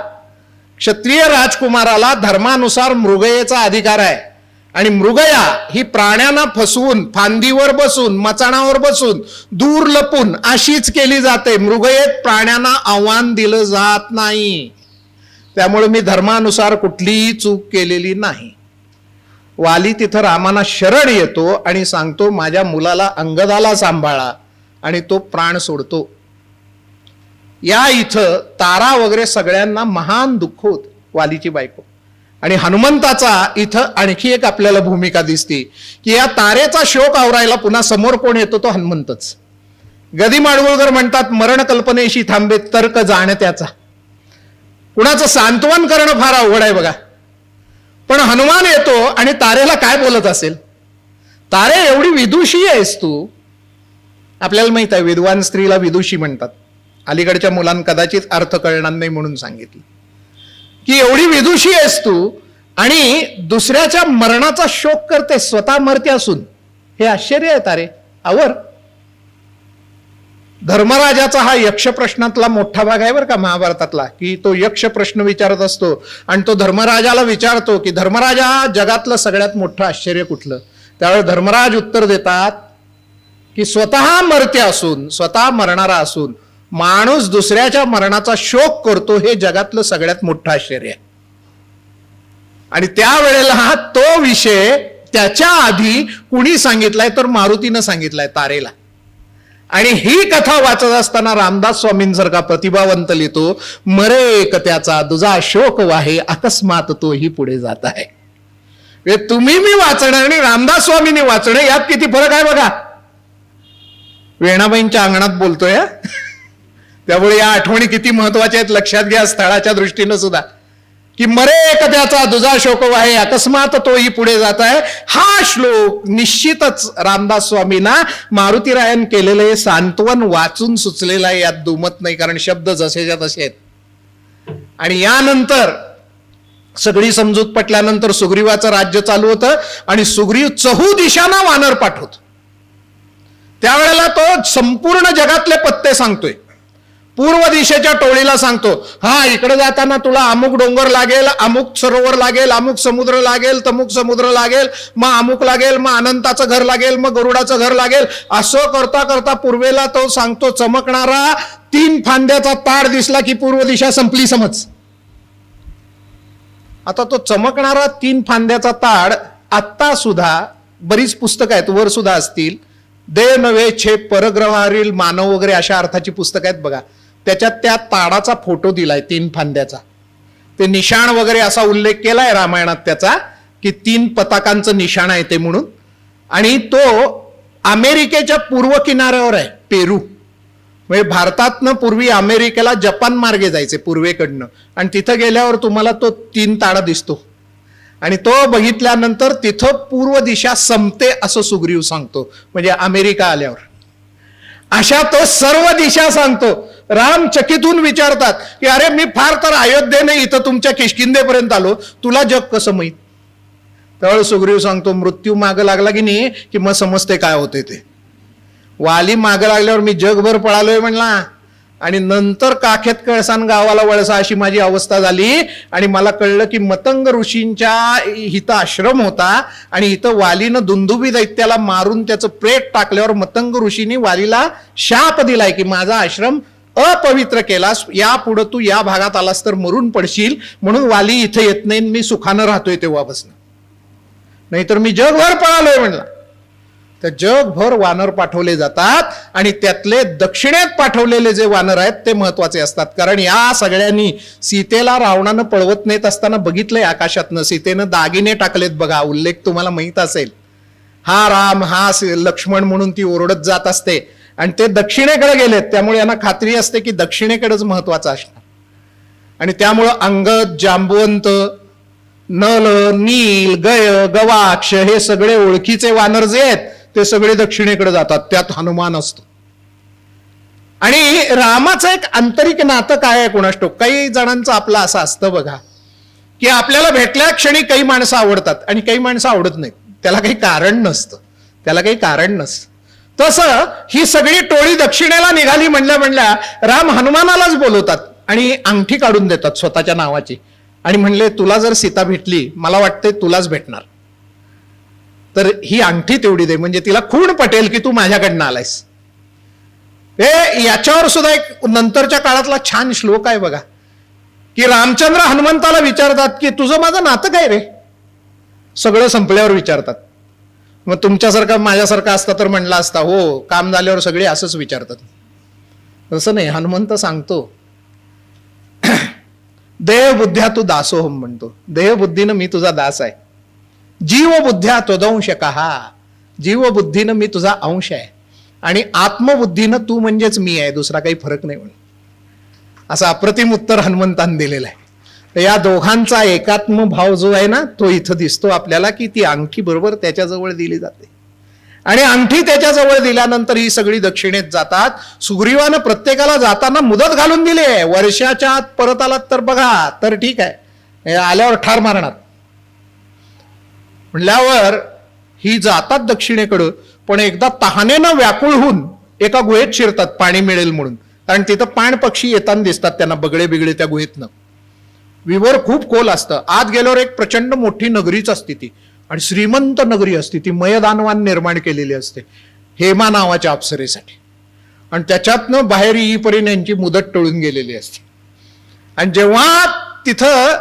S2: क्षत्रिय राजकुमाराला धर्मानुसार मृगयेचा अधिकार आहे आणि मृगया ही प्राण्यांना फसवून, फांदीवर बसून, मचाणावर बसून, दूर लपून अशीच केली जाते. मृगयेत प्राण्यांना आव्हान दिलं जात नाही. त्यामुळे मी धर्मानुसार कुठलीही चूक केलेली नाही. वाली तिथं रामाना शरण येतो आणि सांगतो माझ्या मुलाला अंगदाला सांभाळा, आणि तो प्राण सोडतो. या इथं तारा वगैरे सगळ्यांना महान दुःख होत, वालीची बायको. आणि हनुमंताचा इथं आणखी एक आपल्याला भूमिका दिसते की या तारेचा शोक आवरायला पुन्हा समोर कोण येतो, तो हनुमंतच. गदी माडगुळकर म्हणतात मरण कल्पनेशी थांबे तर्क जाणत्याचा. कुणाचं सांत्वन करणं फार अवघड आहे बघा, पण हनुमान येतो आणि तारेला काय बोलत असेल. तारे एवढी विदुषी आहेस तू. आपल्याला माहित आहे विद्वान स्त्रीला विदुषी म्हणतात. अलीकडच्या मुलांना कदाचित अर्थ कळणार नाही म्हणून सांगितलं की एवढी विदुषी आहेस तू आणि दुसऱ्याच्या मरणाचा शोक करते, स्वतः मरते असून. हे आश्चर्य आहे तारे, आवर. धर्मराजाचा हा यक्ष प्रश्नातला मोठा भाग आहे बरं का महाभारतातला, की तो यक्ष प्रश्न विचारत असतो आणि तो धर्मराजाला विचारतो की धर्मराजा जगातलं सगळ्यात मोठं आश्चर्य कुठलं. त्यावेळी धर्मराज उत्तर देतात की स्वतः मरते असून, स्वतः मरणारा असून माणूस दुसऱ्याच्या मरणाचा शोक करतो, हे जगातलं सगळ्यात मोठं आश्चर्य आहे. आणि त्यावेळेला हा तो विषय त्याच्या आधी कुणी सांगितलाय तर मारुतीनं सांगितलाय तारेला. आणि ही कथा वाचत असताना रामदास स्वामींसारखा प्रतिभावंत लिहितो मरे एक त्याचा दुजा शोक वाहे अकस्मात तोही पुढे जात आहे. तुम्ही मी वाचणं आणि रामदास स्वामींनी वाचणं यात किती फरक आहे बघा. वेणाबाईंच्या अंगणात बोलतोय, त्यामुळे या आठवणी किती महत्वाच्या आहेत लक्षात घ्या स्थळाच्या दृष्टीनं सुद्धा. की मरे एक त्याचा दुजा शोक वाहे अकस्मात तोही पुढे जात आहे. हा श्लोक निश्चितच रामदास स्वामींना मारुतीरायन केलेले सांत्वन वाचून सुचलेला आहे, यात दुमत नाही, कारण शब्द जसेच्या तसे आहेत. आणि यानंतर सगळी समजूत पटल्यानंतर सुग्रीवाचं राज्य चालू होतं आणि सुग्रीव चहूदिशांना वानर पाठवतो. त्यावेळेला तो संपूर्ण जगातले पत्ते सांगतोय. पूर्व दिशेच्या टोळीला सांगतो हा इकडे जाताना तुला अमुक डोंगर लागेल, अमुक सरोवर लागेल, अमुक समुद्र लागेल, तमुक समुद्र लागेल, मग अमुक लागेल, मग अनंताचं घर लागेल, मग गरुडाचं घर लागेल. असं करता करता पूर्वेला तो सांगतो चमकणारा 3 फांद्याचा ताड दिसला की पूर्व दिशा संपली समज. आता तो चमकणारा 3 फांद्याचा ताड आत्ता सुद्धा बरीच पुस्तकं आहेत, वर सुद्धा असतील, देव नव्हे छे परग्रहावरील मानव वगैरे अशा अर्थाची पुस्तकं आहेत बघा. त्याच्यात त्या ताडाचा फोटो दिलाय 3 फांद्याचा. ते निशाण वगैरे असा उल्लेख केलाय रामायणात त्याचा की 3 पताकांचं निशाण आहे ते म्हणून. आणि तो अमेरिकेच्या पूर्व किनाऱ्यावर आहे, पेरू. म्हणजे भारतातनं पूर्वी अमेरिकेला जपान मार्गे जायचे पूर्वेकडनं, आणि तिथं गेल्यावर तुम्हाला तो 3 ताडा दिसतो. आणि तो बघितल्यानंतर तिथं पूर्व दिशा संपते असं सुग्रीव सांगतो, म्हणजे अमेरिका आल्यावर. अशा तो सर्व दिशा सांगतो. राम चकितून विचारतात की अरे मी फार तर अयोध्येने इथं तुमच्या किष्किंधेपर्यंत आलो, तुला जग कसं माहीत. त्यावेळेस सुग्रीव सांगतो मृत्यू मागं लागला की नाही की मग समजते काय होते ते. वाली मागं लागल्यावर मी जगभर पळालोय म्हणला, आणि नंतर काखेत कळसान गावाला वळसा अशी माझी अवस्था झाली. आणि मला कळलं की मतंग ऋषींच्या इथं आश्रम होता आणि इथं वालीनं दुंदुबी दैत्याला मारून त्याचं प्रेत टाकल्यावर मतंग ऋषींनी वालीला शाप दिलाय की माझा आश्रम अपवित्र केलास, यापुढे तू या भागात आलास तर मरून पडशील, म्हणून वाली इथे येत नाही, मी सुखानं राहतोय तेव्हापासून, नाहीतर मी जगभर पळालोय म्हणला. तर जगभर वानर पाठवले जातात आणि त्यातले दक्षिणेत पाठवलेले जे वानर आहेत ते महत्वाचे असतात. कारण या सगळ्यांनी सीतेला रावणानं पळवत नेत असताना बघितलंय आकाशातनं, सीतेनं दागिने टाकलेत बघा, उल्लेख तुम्हाला माहित असेल. हा राम हा लक्ष्मण म्हणून ती ओरडत जात असते आणि ते दक्षिणेकडे गेलेत, त्यामुळे यांना खात्री असते की दक्षिणेकडेच महत्वाचं असणार. आणि त्यामुळं अंगद, जांबवंत, नल, नील, गय, गवाक्ष हे सगळे ओळखीचे वानर जे आहेत ते सगळे दक्षिणेकडे जातात, त्यात हनुमान असतो. आणि रामाचं एक आंतरिक नातं काय आहे कोणास ठाऊक. काही जणांचं आपलं असं असतं बघा की आपल्याला भेटल्या क्षणी काही माणसं आवडतात आणि काही माणसं आवडत नाहीत, त्याला काही कारण नसतं, त्याला काही कारण नसतं. तसं ही सगळी टोळी दक्षिणेला निघाली म्हणल्या राम हनुमानालाच बोलवतात आणि अंगठी काढून देतात स्वतःच्या नावाची आणि म्हणले तुला जर सीता भेटली मला वाटते तुलाच भेटणार, तर ही अंगठी तेवढी दे, म्हणजे तिला खूण पटेल की तू माझ्याकडनं आलायस. हे याच्यावर सुद्धा एक नंतरच्या काळातला छान श्लोक आहे बघा की रामचंद्र हनुमंताला विचारतात की तुझं माझं नातं काय रे. सगळं संपल्यावर विचारतात. मग तुमच्यासारखा माझ्यासारखा असता तर म्हणला असता, हो काम झाल्यावर सगळे असंच विचारतात. तसं नाही, हनुमंत सांगतो देहबुद्ध्या तू दासोहम म्हणतो. देहबुद्धीनं मी तुझा दास आहे. जीवबुद्ध्या त्वदंश कहा, जीवबुद्धीनं मी तुझा अंश आहे. आणि आत्मबुद्धीनं तू म्हणजेच मी आहे, दुसरा काही फरक नाही म्हणून. असं अप्रतिम उत्तर हनुमंतान दिलेलं आहे. तर या दोघांचा एकात्म भाव जो आहे ना, तो इथं दिसतो आपल्याला, की ती अंगठी बरोबर त्याच्याजवळ दिली जाते. आणि अंगठी त्याच्याजवळ दिल्यानंतर ही सगळी दक्षिणेत जातात. सुग्रीवानं प्रत्येकाला जाताना मुदत घालून दिली आहे. वर्षाच्या आत परत आलात तर बघा, तर ठीक आहे, हे आल्यावर ठार मारणार म्हणल्यावर ही जातात दक्षिणेकडं. पण एकदा तहानेनं व्याकुळ होऊन एका गुहेत शिरतात पाणी मिळेल म्हणून. कारण तिथं पाण पक्षी येताना दिसतात त्यांना, बगळे बिगळे त्या गुहेतनं. विवर खूप खोल असतं. आत गेल्यावर एक प्रचंड मोठी नगरीच असते ती, आणि श्रीमंत नगरी असते ती, मयदानवान निर्माण केलेली असते हेमा नावाच्या अप्सरेसाठी. आणि त्याच्यातनं बाहेर येईपर्यंत यांची मुदत टळून गेलेली असते. आणि जेव्हा तिथं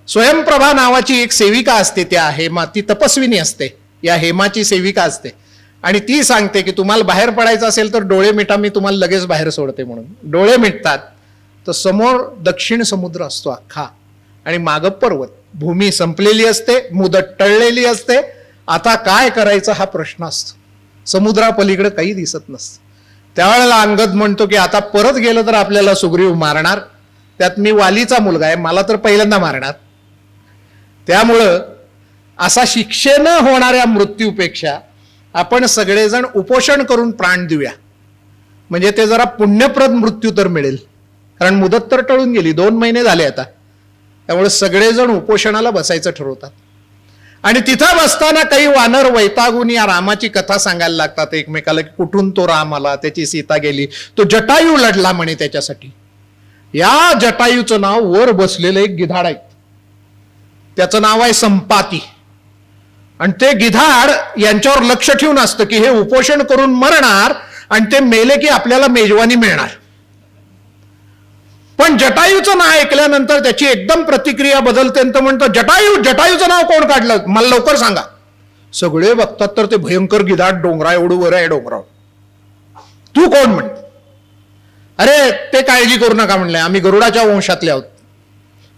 S2: स्वयंप्रभा नावाची एक सेविका असते, त्या हेमा, ती तपस्विनी असते, या हेमाची सेविका असते. आणि ती सांगते की तुम्हाला बाहेर पडायचं असेल तर डोळे मिटा, मी तुम्हाला लगेच बाहेर सोडते म्हणून. डोळे मिटतात तर समोर दक्षिण समुद्र असतो अख्खा, आणि मागं पर्वत. भूमी संपलेली असते, मुदत टळलेली असते. आता काय करायचं हा प्रश्न असतो. समुद्रापलीकडे काही दिसत नसतं. त्यावेळेला अंगद म्हणतो की आता परत गेलं तर आपल्याला सुग्रीव मारणार, त्यात मी वालीचा मुलगा आहे, मला तर पहिल्यांदा मारणार. त्यामुळं असा शिक्षेनं होणाऱ्या मृत्यूपेक्षा आपण सगळेजण उपोषण करून प्राण देऊया, म्हणजे ते जरा पुण्यप्रद मृत्यू तर मिळेल. कारण मुदत तर टळून गेली, 2 महिने झाले आता. त्यामुळे सगळेजण उपोषणाला बसायचं ठरवतात. आणि तिथं बसताना काही वानर वैतागून या रामाची कथा सांगायला लागतात एकमेकाला, की कुठून तो राम आला, त्याची सीता गेली, तो जटायू लढला म्हणे त्याच्यासाठी. या जटायूचं नाव वर बसलेलं एक गिधाड आहे, त्याचं नाव आहे संपाती. आणि ते गिधाड यांच्यावर लक्ष ठेवून असतं की हे उपोषण करून मरणार, आणि ते मेले की आपल्याला मेजवानी मिळणार. पण जटायूचं नाव ऐकल्यानंतर त्याची एकदम प्रतिक्रिया बदलते. आणि तो म्हणतो, जटायूचं नाव कोण काढलं, मला लवकर सांगा. सगळे बघतात तर ते भयंकर गिधाड डोंगरा एवढं वर आहे डोंगरावर. तू कोण म्हण? अरे ते काळजी करू नका म्हणले, आम्ही गरुडाच्या वंशातले आहोत,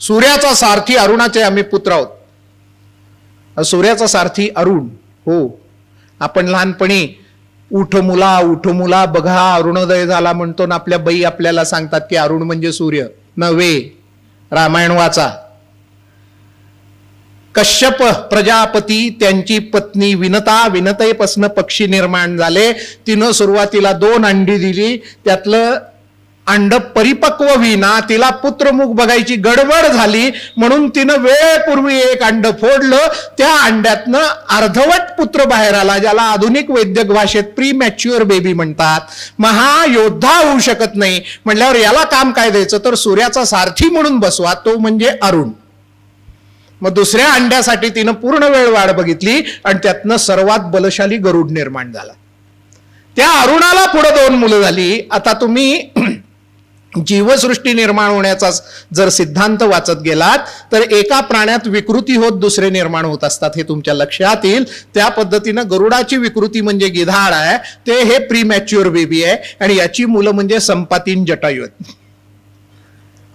S2: सूर्याचा सारथी अरुणाचे आम्ही पुत्र आहोत. सूर्याचा सारथी अरुण, हो. आपण लहानपणी उठ मुला बघा अरुणोदय झाला म्हणतो ना, आपल्या बाई आपल्याला सांगतात की अरुण म्हणजे सूर्य नव्हे. रामायण वाचा. कश्यप प्रजापती त्यांची पत्नी विनतेपासून पक्षी निर्माण झाले. तिनं सुरुवातीला 2 अंडी दिली, त्यातलं अंड परिपक्व विना, तिला पुत्रमुख बघायची गडबड झाली म्हणून तिनं वेळेपूर्वी एक अंड फोडलं. त्या अंड्यातनं अर्धवट पुत्र बाहेर आला, ज्याला आधुनिक वैद्यक भाषेत प्रीमॅच्युअर बेबी म्हणतात. महायोद्धा होऊ शकत नाही म्हटल्यावर याला काम काय द्यायचं, तर सूर्याचा सारथी म्हणून बसवा, तो म्हणजे अरुण. मग दुसऱ्या अंड्यासाठी तिनं पूर्ण वेळ वाट बघितली, आणि त्यातनं सर्वात बलशाली गरुड निर्माण झाला. त्या अरुणाला पुढे 2 मुलं झाली. आता तुम्ही जीवसृष्टी निर्माण होण्याचा जर सिद्धांत वाचत गेलात तर एका प्राण्यात विकृती होत दुसरे निर्माण होत असतात, हे तुमच्या लक्षात येईल. त्या पद्धतीनं गरुडाची विकृती म्हणजे गिधाड आहे, ते हे प्रीमॅच्युअर बेबी आहे. आणि याची मुलं म्हणजे संपातीन जटायू.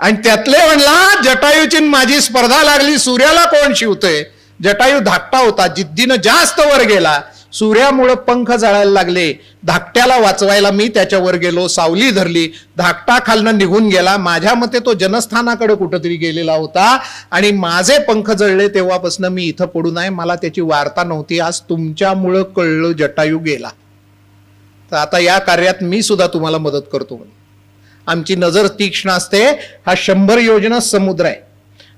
S2: आणि त्यातले म्हणला जटायूची माझी स्पर्धा लागली, सूर्याला कोण शिवतोय. जटायू धाकटा होता, जिद्दीनं जास्त वर गेला. सूर्यामुळे पंख जळायला लागले. धाकट्याला वाचवायला मी त्याच्यावर गेलो, सावली धरली, धाकटा खालनं निघून गेला. माझ्या मते तो जनस्थानाकडे कुठंतरी गेलेला होता, आणि माझे पंख जळले तेव्हापासून मी इथं पडून आहे. मला त्याची वार्ता नव्हती, आज तुमच्यामुळं कळलं जटायू गेला. तर आता या कार्यात मी सुद्धा तुम्हाला मदत करतो. आमची नजर तीक्ष्ण असते. हा 100 योजना समुद्र आहे,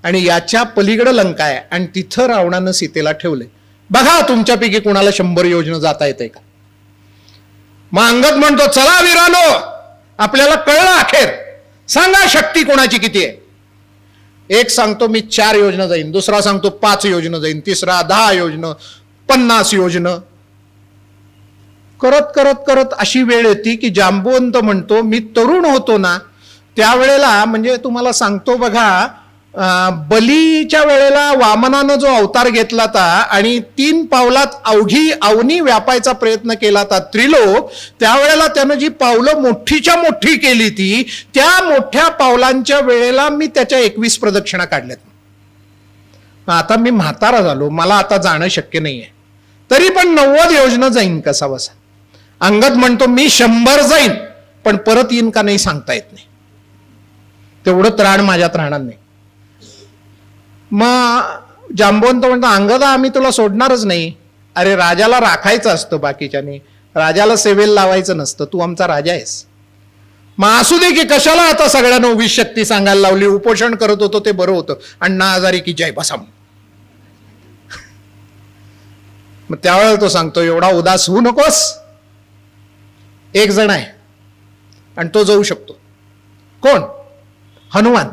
S2: आणि याच्या पलीकडे लंका आहे, आणि तिथं रावणानं सीतेला ठेवले. बघा तुमच्यापैकी कुणाला 100 योजना जाता येते का. मग अंगद म्हणतो, चला वीरानो, आपल्याला कळलं अखेर, सांगा शक्ती कोणाची किती आहे. एक सांगतो मी 4 योजना जाईन, दुसरा सांगतो 5 योजना जाईन, तिसरा 10 योजना, 50 योजना. करत करत करत अशी वेळ येते की जांबुवंत म्हणतो, मी तरुण होतो ना त्यावेळेला, म्हणजे तुम्हाला सांगतो बघा, बलीच्या वेळेला वामनानं जो अवतार घेतला होता आणि 3 पावलात अवघी अवनी व्यापायचा प्रयत्न केला होता त्रिलोक, त्यावेळेला त्यानं जी पावलं मोठीच्या मोठी केली ती, त्या मोठ्या पावलांच्या वेळेला मी त्याच्या 21 प्रदक्षिणा काढल्यात. आता मी म्हातारा झालो, मला आता जाणं शक्य नाहीये, तरी पण 90 योजनं जाईन कसा बसा. अंगद म्हणतो मी 100 जाईन, पण परत येईन का नाही सांगता येत नाही, तेवढं त्राण माझ्यात राहणार नाही. मग जांबवंत म्हणतो अंगदा आम्ही तुला सोडणारच नाही. अरे राजाला राखायचं असतं, बाकीच्याने राजाला सेवेला लावायचं नसतं, तू आमचा राजा आहेस. मग असू दे की कशाला आता सगळ्यांना 20 शक्ती सांगायला लावली, उपोषण करत होतो ते बरं होतं, अण्णा हजारे की जय बसा. मग त्यावेळेला तो सांगतो एवढा उदास होऊ नकोस, एक जण आहे आणि तो जाऊ शकतो. कोण? हनुमान.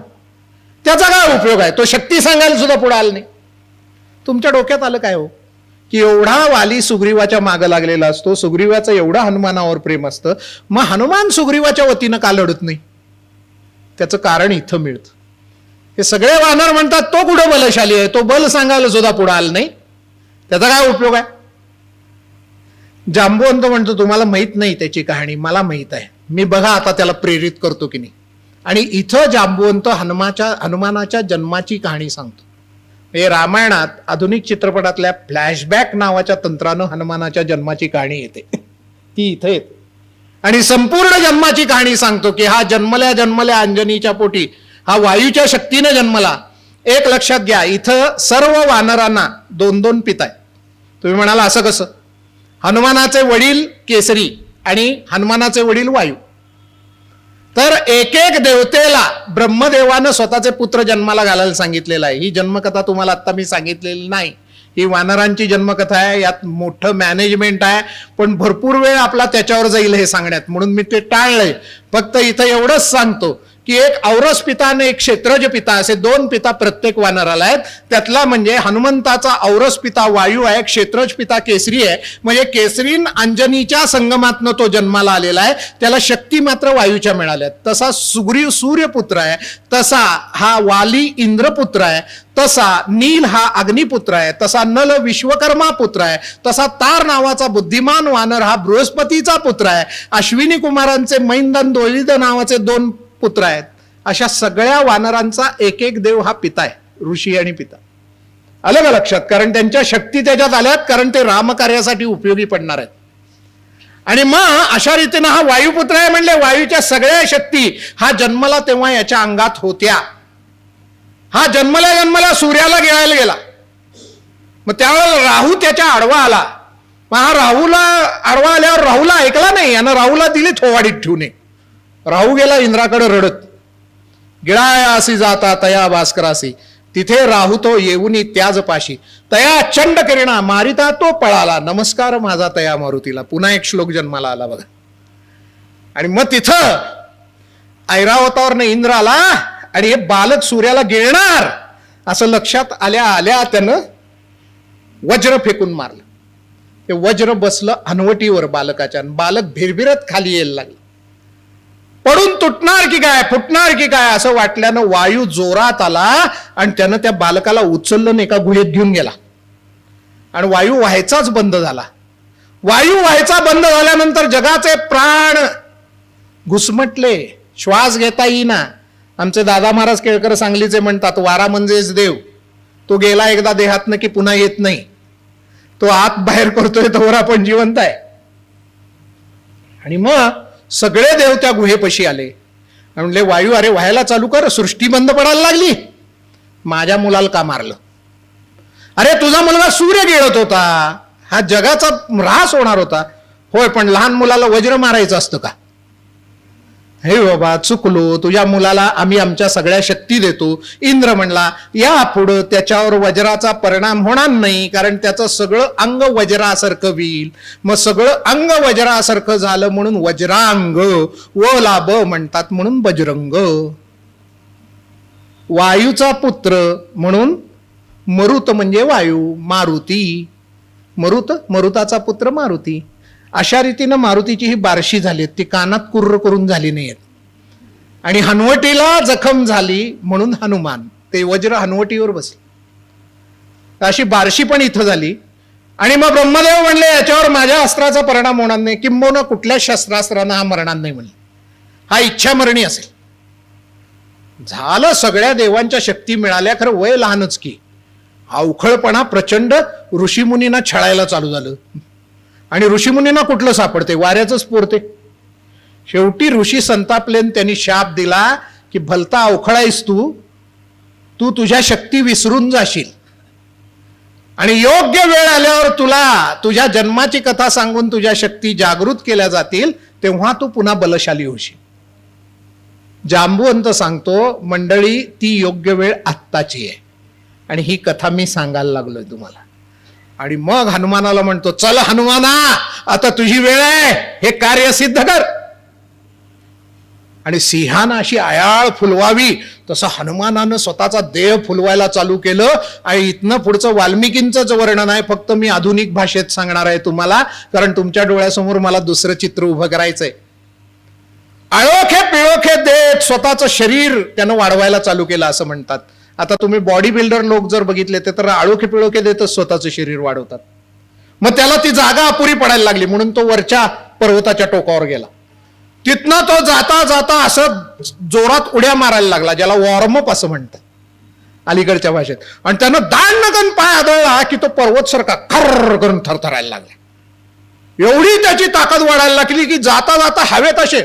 S2: त्याचा काय उपयोग आहे? तो शक्ती सांगायला सुद्धा पुढे आला नाही. तुमच्या डोक्यात आलं काय हो की एवढा वाली सुग्रीवाच्या मागं लागलेला असतो, सुग्रीवाचं एवढं हनुमानावर प्रेम असतं, मग हनुमान सुग्रीवाच्या वतीनं का लढत नाही? त्याचं कारण इथं मिळतं. हे सगळे वानर म्हणतात तो कुठं बलशाली आहे, तो बल सांगायला सुद्धा पुढे आला नाही, त्याचा काय उपयोग आहे? जांबवंत म्हणतो तुम्हाला माहित नाही त्याची कहाणी, मला माहित आहे, मी बघा आता त्याला प्रेरित करतो की नाही. आणि इथं जांबवंत हनुमानाच्या जन्माची कहाणी सांगतो. हे रामायणात आधुनिक चित्रपटातल्या फ्लॅशबॅक नावाच्या तंत्रानं हनुमानाच्या जन्माची कहाणी येते, ती इथं येते आणि संपूर्ण जन्माची कहाणी सांगतो की हा जन्मल्या अंजनीच्या पोटी हा वायूच्या शक्तीने जन्मला. एक लक्षात घ्या, इथं सर्व वानरांना 2-2 पिता आहेत. तुम्ही म्हणाला असं कसं? हनुमानाचे वडील केसरी आणि हनुमानाचे वडील वायू. तर एक देवतेला ब्रह्मदेवानं स्वतःचे पुत्र जन्माला घालायला सांगितलेलं आहे. ही जन्मकथा तुम्हाला आता मी सांगितलेली नाही, ही वानरांची जन्मकथा आहे, यात मोठं मॅनेजमेंट आहे, पण भरपूर वेळ आपला त्याच्यावर जाईल हे सांगण्यात, म्हणून मी ते टाळलंय. फक्त इथं एवढंच सांगतो की एक औरस पिता आणि एक क्षेत्रज पिता असे 2 पिता प्रत्येक वानराला आहेत. त्यातला म्हणजे हनुमंताचा औरस पिता वायू आहे, क्षेत्रज पिता केसरी आहे. म्हणजे केसरीन अंजनीच्या संगमातनं तो जन्माला आलेला आहे, त्याला शक्ती मात्र वायूच्या मिळाल्यात. तसा सुग्रीव सूर्यपुत्र आहे, तसा हा वाली इंद्रपुत्र आहे, तसा नील हा अग्निपुत्र आहे, तसा नल विश्वकर्मा पुत्र आहे, तसा तार नावाचा बुद्धिमान वानर हा बृहस्पतीचा पुत्र आहे, अश्विनी कुमारांचे मैंदन दोलिद नावाचे 2 पुत्र आहेत. अशा सगळ्या वानरांचा एक देव हा पिता आहे, ऋषी आणि पिता. आलं का लक्षात? कारण त्यांच्या शक्ती त्याच्यात आल्यात, कारण ते रामकार्यासाठी उपयोगी पडणार आहेत. आणि मग अशा रीतीनं हा वायुपुत्र आहे, म्हणले वायूच्या सगळ्या शक्ती हा जन्मला तेव्हा याच्या अंगात होत्या. हा जन्मल्या सूर्याला गिळायला गेला, मग त्यावेळेला राहू त्याच्या आडवा आला. मग हा राहूला आडवा आल्यावर राहूला ऐकला नाही, यानं राहूला दिली थोवाडीत ठेवणे. राहू गेला इंद्राकडे रडत, गिळाया असी जाता तया भास्करासी, तिथे राहू तो येऊनी त्याज पाशी, तया चंड किरणा मारिता तो पळाला, नमस्कार माझा तया मारुतीला. पुन्हा एक श्लोक जन्माला आला बघा. आणि मग तिथं ऐरावतावरनं इंद्र आला आणि हे बालक सूर्याला गिळणार असं लक्षात आल्या त्यानं वज्र फेकून मारलं. ते वज्र बसलं हनवटीवर बालकाच्या, बालक भिरभिरत खाली यायला लागलं. पडून तुटणार की काय, फुटणार की काय असं वाटल्यानं वायू जोरात आला आणि त्यानं त्या बालकाला उचललं आणि एका गुहेत घेऊन गेला. आणि वायू व्हायचाच बंद झाला. वायू व्हायचा बंद झाल्यानंतर जगाचे प्राण घुसमटले, श्वास घेता येईना. आमचे दादा महाराज केळकर सांगलीचे म्हणतात वारा म्हणजेच देव, तो गेला एकदा देहातनं की पुन्हा येत नाही, तो आत बाहेर करतोय तोवर आपण जिवंत आहे. आणि मग सगळे देव त्या गुहेपाशी आले, म्हणले वायू अरे व्हायला चालू कर, सृष्टी बंद पडायला लागली, माझ्या मुलाला का मारलं? अरे तुझा मुलगा सूर्य गिळत होता, हा जगाचा ऱ्हास होणार होता. होय, पण लहान मुलाला वज्र मारायचं असतं का? हे बाबा चुकलो, तुझ्या मुलाला आम्ही आमच्या सगळ्या शक्ती देतो. इंद्र म्हणला या पुढं त्याच्यावर वज्राचा परिणाम होणार नाही, कारण त्याचं सगळं अंग वज्रासारखं होईल. मग सगळं अंग वज्रासारखं झालं म्हणून वज्रांग, व लाभ म्हणतात म्हणून बजरंग. वायूचा पुत्र म्हणून मरुत म्हणजे वायू, मारुती मरुताचा पुत्र मारुती. अशा रीतीनं मारुतीची ही बारशी झाली, ती कानात कुर्र करून झाली नाहीत. आणि हनवटीला जखम झाली म्हणून हनुमान. ते वज्र हनुवटीवर बसले. अशी बारशी पण इथं झाली. आणि मग ब्रह्मदेव म्हणले याच्यावर माझ्या अस्त्राचा परिणाम होणार नाही, किंबहुना कुठल्या शस्त्रास्त्रांना हा मरणार नाही म्हणले, हा इच्छामरणी असेल. झालं, सगळ्या देवांच्या शक्ती मिळाल्या, खरं वय लहानच की. अवखळपणा प्रचंड, ऋषीमुनींना छळायला चालू झालं. आणि ऋषीमुनींना कुठलं सापडते, वाऱ्याच पोरते. शेवटी ऋषी संतापले, त्यांनी शाप दिला की भलता अवखळाईस तू तुझ्या शक्ती विसरून जाशील आणि योग्य वेळ आल्यावर तुला तुझ्या जन्माची कथा सांगून तुझ्या शक्ती जागृत केल्या जातील, तेव्हा तू पुन्हा बलशाली होशील. जांबुवंत सांगतो मंडळी, ती योग्य वेळ आत्ताची आहे आणि ही कथा मी सांगायला लागलोय तुम्हाला. आणि मग हनुमानाला म्हणतो, चल हनुमाना, आता तुझी वेळ आहे, हे कार्य सिद्ध कर. आणि सिंहानं अशी आयाळ फुलवावी तसं हनुमानानं स्वतःचा देह फुलवायला चालू केलं. आणि इथनं पुढचं वाल्मिकींचंच वर्णन आहे, फक्त मी आधुनिक भाषेत सांगणार आहे तुम्हाला, कारण तुमच्या डोळ्यासमोर मला दुसरं चित्र उभं करायचंय. आळोखे पिळोखे देत स्वतःचं शरीर त्यानं वाढवायला चालू केलं असं म्हणतात. आता तुम्ही बॉडी बिल्डर लोक जर बघितले तर आळोखे पिळोखे देतच स्वतःचं शरीर वाढवतात. मग त्याला ती जागा अपुरी पडायला लागली म्हणून तो वरच्या पर्वताच्या टोकावर गेला. तिथनं तो जाता जाता असं जोरात उड्या मारायला लागला, ज्याला वॉर्मअप असं म्हणतात अलीकडच्या भाषेत. आणि त्यानं दांडकन पाय आदळला की तो पर्वत सारखा खर्र करून थरथरायला लागला. एवढी त्याची ताकद वाढायला लागली की जाता जाता हवेत असे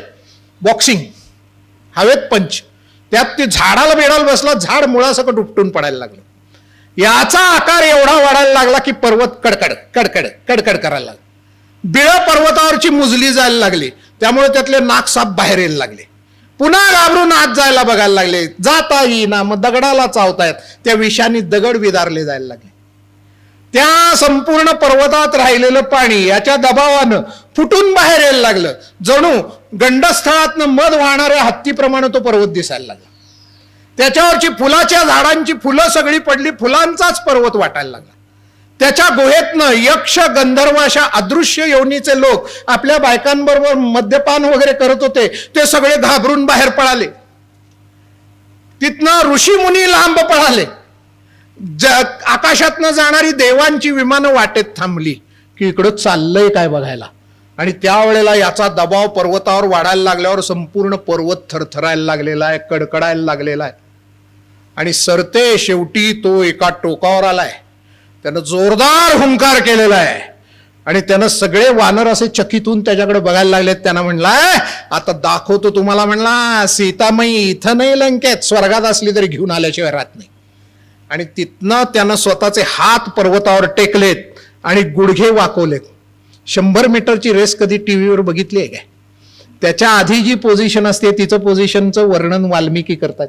S2: बॉक्सिंग, हवेत पंच, त्यात ती झाडाला बेडाला बसला, झाड मुळासकट उपटून पडायला लागलं. याचा आकार एवढा वाढायला लागला की पर्वत कडकड कडकड कडकड करायला लागला. बिळं पर्वतावरची मुजली जायला लागली, त्यामुळे त्यातले नागसाप बाहेर यायला लागले. पुन्हा घाबरून आत जायला बघायला लागले, जाता येईना, मग दगडाला चावतायत, त्या विषाने दगड विदारले जायला लागले. त्या संपूर्ण पर्वतात राहिलेलं पाणी याच्या दबावानं फुटून बाहेर यायला लागलं. जणू गंडस्थळातनं मध वाहणाऱ्या हत्तीप्रमाणे तो पर्वत दिसायला लागला. त्याच्यावरची फुलाच्या झाडांची फुलं सगळी पडली, फुलांचाच पर्वत वाटायला लागला. त्याच्या गुहेतनं यक्ष गंधर्व अशा अदृश्य योनीचे लोक आपल्या बायकांबरोबर मद्यपान वगैरे करत होते, ते सगळे घाबरून बाहेर पळाले. तिथनं ऋषी मुनी लांब पळाले. आकाशातनं जाणारी देवांची विमानं वाटेत थांबली की इकडं चाललंय काय बघायला. आणि त्यावेळेला याचा दबाव पर्वतावर वाढायला लागल्यावर संपूर्ण पर्वत थरथरायला लागलेला आहे, कडकडायला लागलेला आहे. आणि सरते शेवटी तो एका टोकावर आलाय. त्यानं जोरदार हुंकार केलेला आहे आणि त्यानं सगळे वानर असे चकितून त्याच्याकडे बघायला लागलेत. त्यानं म्हणलाय, आता दाखवतो तुम्हाला, म्हणला सीतामाई इथं नाही लंकेत, स्वर्गात असली तरी घेऊन आल्याशिवाय राहत नाही. आणि तिथनं त्यानं स्वतःचे हात पर्वतावर टेकलेत आणि गुडघे वाकवलेत. 100 मीटरची रेस कधी टीव्हीवर बघितली आहे काय? त्याच्या आधी जी पोझिशन असते तिचं पोझिशनचं वर्णन वाल्मिकी करतात.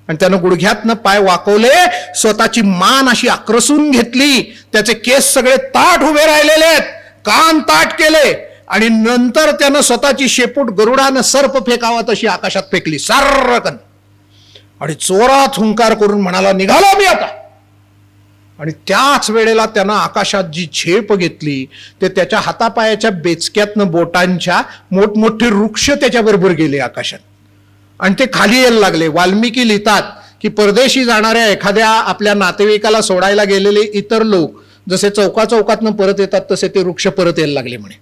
S2: आणि त्यानं गुडघ्यातनं पाय वाकवले, स्वतःची मान अशी आक्रसून घेतली, त्याचे केस सगळे ताठ उभे राहिलेले आहेत, कान ताठ केले. आणि नंतर त्यानं स्वतःची शेपूट गरुडानं सर्प फेकावा तशी आकाशात फेकली सर्रकन. आणि जोरात हुंकार करून म्हणाला, निघाला मी आता. आणि त्याच वेळेला त्यानं आकाशात जी झेप घेतली ते त्याच्या हातापायाच्या बेचक्यातनं बोटांच्या मोठमोठे वृक्ष त्याच्याबरोबर गेले आकाशात आणि ते खाली यायला लागले. वाल्मिकी लिहितात की परदेशी जाणाऱ्या एखाद्या आपल्या नातेवाईकाला सोडायला गेलेले इतर लोक जसे चौकातनं परत येतात तसे ते वृक्ष परत यायला लागले म्हणे.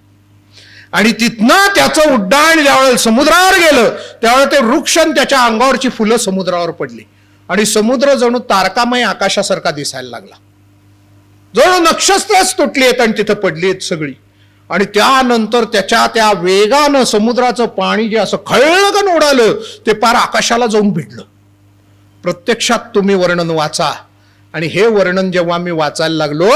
S2: आणि तिथनं त्याचं उड्डाण ज्यावेळेला समुद्रावर गेलं त्यावेळेला ते वृक्ष त्याच्या अंगावरची फुलं समुद्रावर पडली आणि समुद्र जणू तारकामय आकाशासारखा दिसायला लागला. जणू नक्षत्रच तुटली आहेत आणि तिथं पडली आहेत सगळी. आणि त्यानंतर त्याच्या त्या वेगानं समुद्राचं पाणी जे असं खळखळून उडालं ते पार आकाशाला जाऊन भिडलं. प्रत्यक्षात तुम्ही वर्णन वाचा. आणि हे वर्णन जेव्हा मी वाचायला लागलो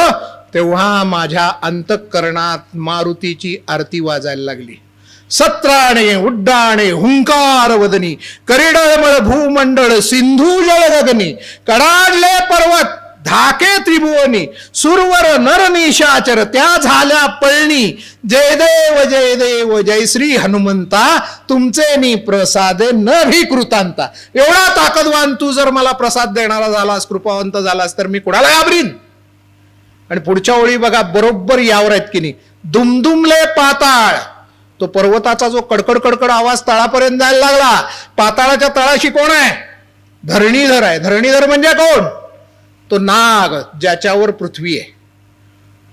S2: तेव्हा माझ्या अंतःकरणात मारुतीची आरती वाजायला लागली. सत्राणे उड्डाणे हुंकार वदनी, करिडळमळ भूमंडळ सिंधू जळ गगनी, कडाडले पर्वत धाके त्रिभुवनी, सुरवर नर निशाचर त्या झाल्या पळणी, जय देव जय श्री हनुमंता, तुमचे नि प्रसादे न भिकृतांता. एवढा ताकदवान तू जर मला प्रसाद देणारा झालास, कृपावंत झालास, तर मी कुणाला घाबरीन. आणि पुढच्या ओळी बघा, बरोबर यावर आहेत की नाही, दुमदुमले पाताळ. तो पर्वताचा जो कडकड कडकड आवाज तळापर्यंत जायला लागला. पाताळाच्या तळाशी कोण आहे? धरणीधर आहे. धरणीधर म्हणजे कोण? तो नाग ज्याच्यावर पृथ्वी आहे.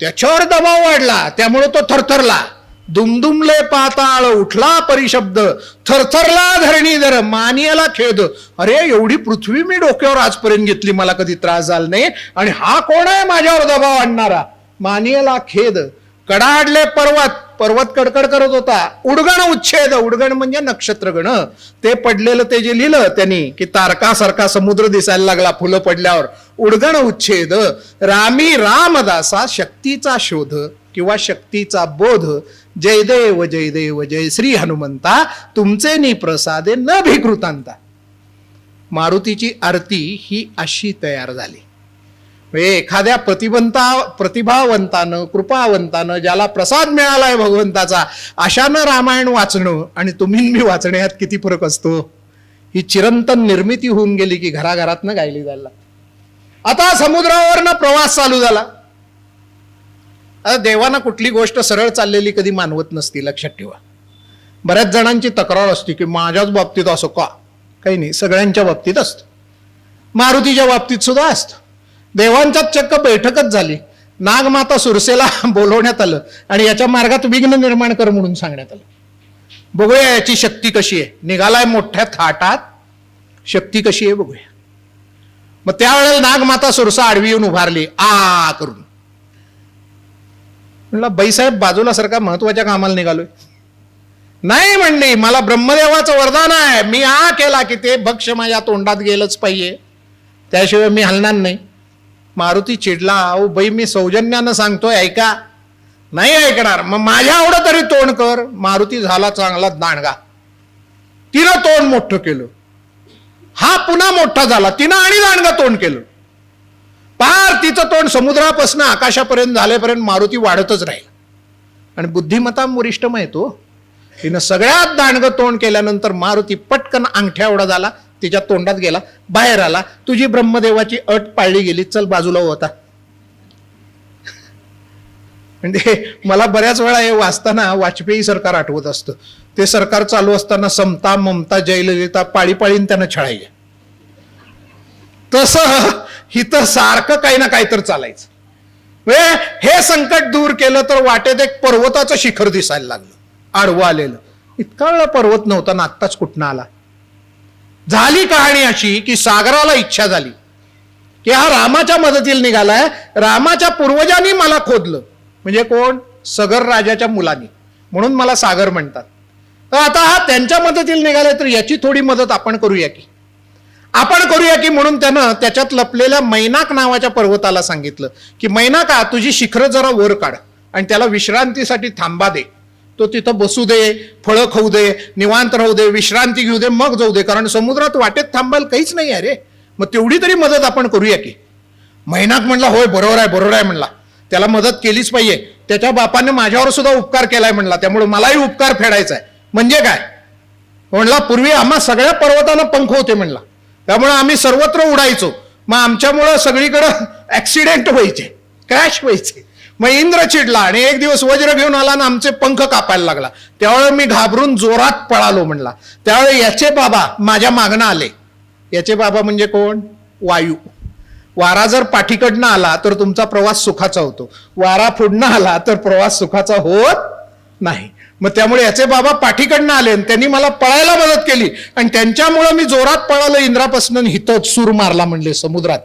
S2: त्याच्यावर दबाव वाढला त्यामुळे तो थरथरला. दुमदुमले पाताळ उठला परिशब्द, थरथरला धरणीधर मानियाला खेद. अरे एवढी पृथ्वी मी डोक्यावर आजपर्यंत घेतली, मला कधी त्रास झाला नाही, आणि हा कोण आहे माझ्यावर दबाव आणणारा? मानियाला खेद. कडाडले पर्वत, पर्वत कडकड करत होता. उडगण उच्छेद, उडगण म्हणजे नक्षत्रगण. ते पडलेलं ते जे लिहिलं त्यांनी की तारकासारखा समुद्र दिसायला लागला फुलं पडल्यावर. उडगण उच्छेद. रामी रामदासा शक्तीचा शोध किंवा शक्तीचा बोध. जय देव जय देव जय श्री हनुमंता, तुमचे नि प्रसादे न भिकृतांता. मारुतीची आरती ही अशी तयार झाली. एखाद्या प्रतिभावंतानं कृपावंतानं ज्याला प्रसाद मिळालाय भगवंताचा, अशानं रामायण वाचणं आणि तुम्ही मी वाचणे यात किती फरक असतो. ही चिरंतन निर्मिती होऊन गेली की घराघरातनं गायली जायला. आता समुद्रावरनं प्रवास चालू झाला. आता देवाना कुठली गोष्ट सरळ चाललेली कधी मानवत नसती, लक्षात ठेवा. बऱ्याच जणांची तक्रार असते की माझ्याच बाबतीत असं का. काही नाही, सगळ्यांच्या बाबतीत असतं. मारुतीच्या बाबतीत सुद्धा असतं. देवांच्यात चक्क बैठकच झाली. नागमाता सुरसेला बोलवण्यात आलं आणि याच्या मार्गात विघ्न निर्माण कर म्हणून सांगण्यात आलं. बघूया याची शक्ती कशी आहे. निघालाय मोठ्या थाटात, शक्ती कशी आहे बघूया. मग त्यावेळेला नागमाता सुरसा आडवी येऊन उभारली आ करून. म्हणलं बाईसाहेब बाजूला सारखा महत्वाच्या कामाला निघालोय. नाही म्हणली, मला ब्रह्मदेवाचं वरदान आहे, मी आ केला की ते भक्ष माझ्या तोंडात गेलंच पाहिजे, त्याशिवाय मी हलणार नाही. मारुती चिडला. अहो बाई मी सौजन्यानं सांगतोय, ऐका. नाही ऐकणार. मग माझ्या एवढं तरी तोंड कर. मारुती झाला चांगला दांडगा. तिनं तोंड मोठं केलं. हा पुन्हा मोठा झाला. तिनं आणि दांडगा तोंड केलं. पार तिचं तोंड समुद्रापासून आकाशापर्यंत झाल्यापर्यंत मारुती वाढतच राहील. आणि बुद्धिमत्ता वरिष्ठ माहितो. तिनं सगळ्यात दांडगं तोंड केल्यानंतर मारुती पटकन अंगठ्या एवढा झाला, तिच्या तोंडात गेला, बाहेर आला. तुझी ब्रह्मदेवाची अट पाळली गेली, चल बाजूला होता. म्हणजे मला बऱ्याच वेळा हे वाचताना वाजपेयी सरकार आठवत असतं. ते सरकार चालू असताना समता ममता जयललिता पाळीपाळीन त्यानं छळायचे. तसं हिथं सारखं काही ना काही तर चालायचं. हे संकट दूर केलं तर वाटेत एक पर्वताचं शिखर दिसायला लागलं, आडवं आलेलं. इतका वेळा पर्वत नव्हता ना, आत्ताच कुठनं आला. झाली कहाणी अशी की सागराला इच्छा झाली की हा रामाच्या मदतीला निघालाय, रामाच्या पूर्वजांनी मला खोदलं. म्हणजे कोण? सगर राजाच्या मुलांनी, म्हणून मला सागर म्हणतात. तर आता हा त्यांच्या मदतीला निघालाय, तर याची थोडी मदत आपण करूया की म्हणून त्यानं त्याच्यात लपलेल्या मैनाक नावाच्या पर्वताला सांगितलं की मैनाका, तुझी शिखरं जरा वर काढ आणि त्याला विश्रांतीसाठी थांबा दे. तो तिथं बसू दे, फळं खाऊ दे, निवांत राहू दे, विश्रांती घेऊ दे, मग जाऊ दे, कारण समुद्रात वाटेत थांबायला काहीच नाही आहे रे. मग तेवढी तरी मदत आपण करूया की. मैनाक म्हणला होय बरोबर आहे म्हणला, त्याला मदत केलीच पाहिजे. त्याच्या बापाने माझ्यावर सुद्धा उपकार केलाय म्हणला, त्यामुळे मलाही उपकार फेडायचा आहे. म्हणजे काय म्हणला, पूर्वी आम्हा सगळ्या पर्वतांना पंख होते म्हणला, त्यामुळे आम्ही सर्वत्र उडायचो. मग आमच्यामुळं सगळीकडं ऍक्सिडेंट व्हायचे, क्रॅश व्हायचे. मग इंद्र चिडला आणि एक दिवस वज्र घेऊन आला आणि आमचे पंख कापायला लागला. त्यावेळेस मी घाबरून जोरात पळालो म्हणला. त्यावेळेस याचे बाबा माझ्या मागणं आले. याचे बाबा म्हणजे कोण? वायू. वारा जर पाठीकडनं आला तर तुमचा प्रवास सुखाचा होतो, वारा पुढनं आला तर प्रवास सुखाचा होत नाही. मग त्यामुळे याचे बाबा पाठीकडनं आले आणि त्यांनी मला पळायला मदत केली आणि त्यांच्यामुळे मी जोरात पळालो इंद्रापासून, हिथं सूर मारला म्हणले समुद्रात.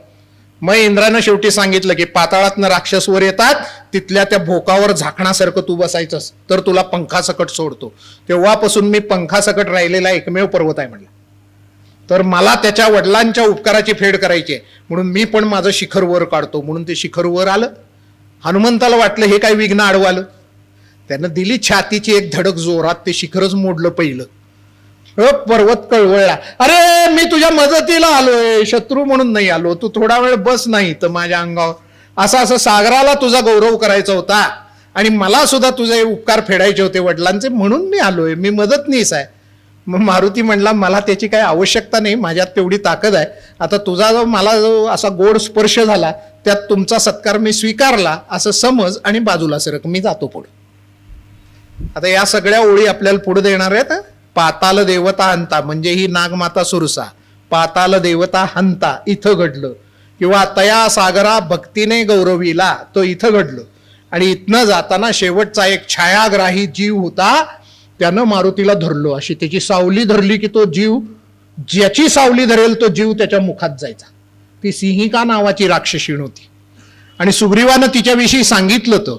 S2: मग इंद्रानं शेवटी सांगितलं की पाताळातनं राक्षस वर येतात, तिथल्या त्या भोकावर झाकणासारखं तू बसायचंस तर तुला पंखासकट सोडतो. तेव्हापासून मी पंखासकट राहिलेला एकमेव पर्वत आहे म्हणला. तर मला त्याच्या वडिलांच्या उपकाराची फेड करायची आहे म्हणून मी पण माझं शिखर वर काढतो. म्हणून ते शिखर वर आलं. हनुमंताला वाटलं हे काय विघ्न आडवं आलं. त्यानं दिली छातीची एक धडक जोरात, ते शिखरच मोडलं पहिलं. पर्वत कळवळला. अरे मी तुझ्या मदतीला आलोय, शत्रू म्हणून नाही आलो. तू थोडा वेळ बस नाही तर माझ्या अंगावर. असं सागराला तुझा गौरव करायचा होता आणि मला सुद्धा तुझे उपकार फेडायचे होते वडिलांचे, म्हणून मी आलोय, मी मदतनीस आहे. मग मारुती म्हणला मला त्याची काही आवश्यकता नाही, माझ्यात तेवढी ताकद आहे. आता तुझा मला जो असा गोड स्पर्श झाला त्यात तुमचा सत्कार मी स्वीकारला असं समज आणि बाजूला सरक, मी जातो पुढे. आता या सगळ्या ओळी आपल्याला पुढे देणार आहेत. पाताल देवता अंता म्हणजे ही नागमाता सुरसा, पाताल देवता हंता इथं घडलं, किंवा तया सागरा भक्तीने गौरवीला तो इथं घडलं. आणि इथनं जाताना शेवटचा एक छायाग्राही जीव होता, त्यानं मारुतीला धरलो. अशी त्याची सावली धरली की तो जीव, ज्याची सावली धरेल तो जीव त्याच्या मुखात जायचा. ती सिंहिका नावाची राक्षसीण होती. आणि सुग्रीवानं तिच्याविषयी सांगितलं तर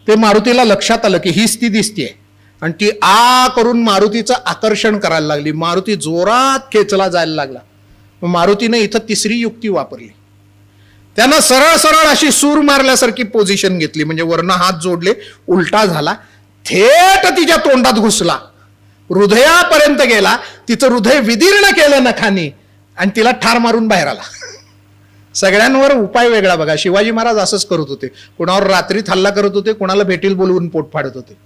S2: ते मारुतीला लक्षात आलं की हीच ती दिसतीये. आणि ती आ करून मारुतीचं आकर्षण करायला लागली. मारुती जोरात खेचला जायला लागला. मग मारुतीने इथं तिसरी युक्ती वापरली. त्यानं सरळ सरळ अशी सूर मारल्यासारखी पोझिशन घेतली, म्हणजे वरनं हात जोडले, उलटा झाला, थेट तिच्या तोंडात घुसला, हृदयापर्यंत गेला, तिचं हृदय विदीर्ण केलं नखानी आणि तिला ठार मारून बाहेर आला. सगळ्यांवर उपाय वेगळा बघा. शिवाजी महाराज असंच करत होते. कोणावर रात्रीत हल्ला करत होते, कोणाला भेटील बोलवून पोट फाडत होते.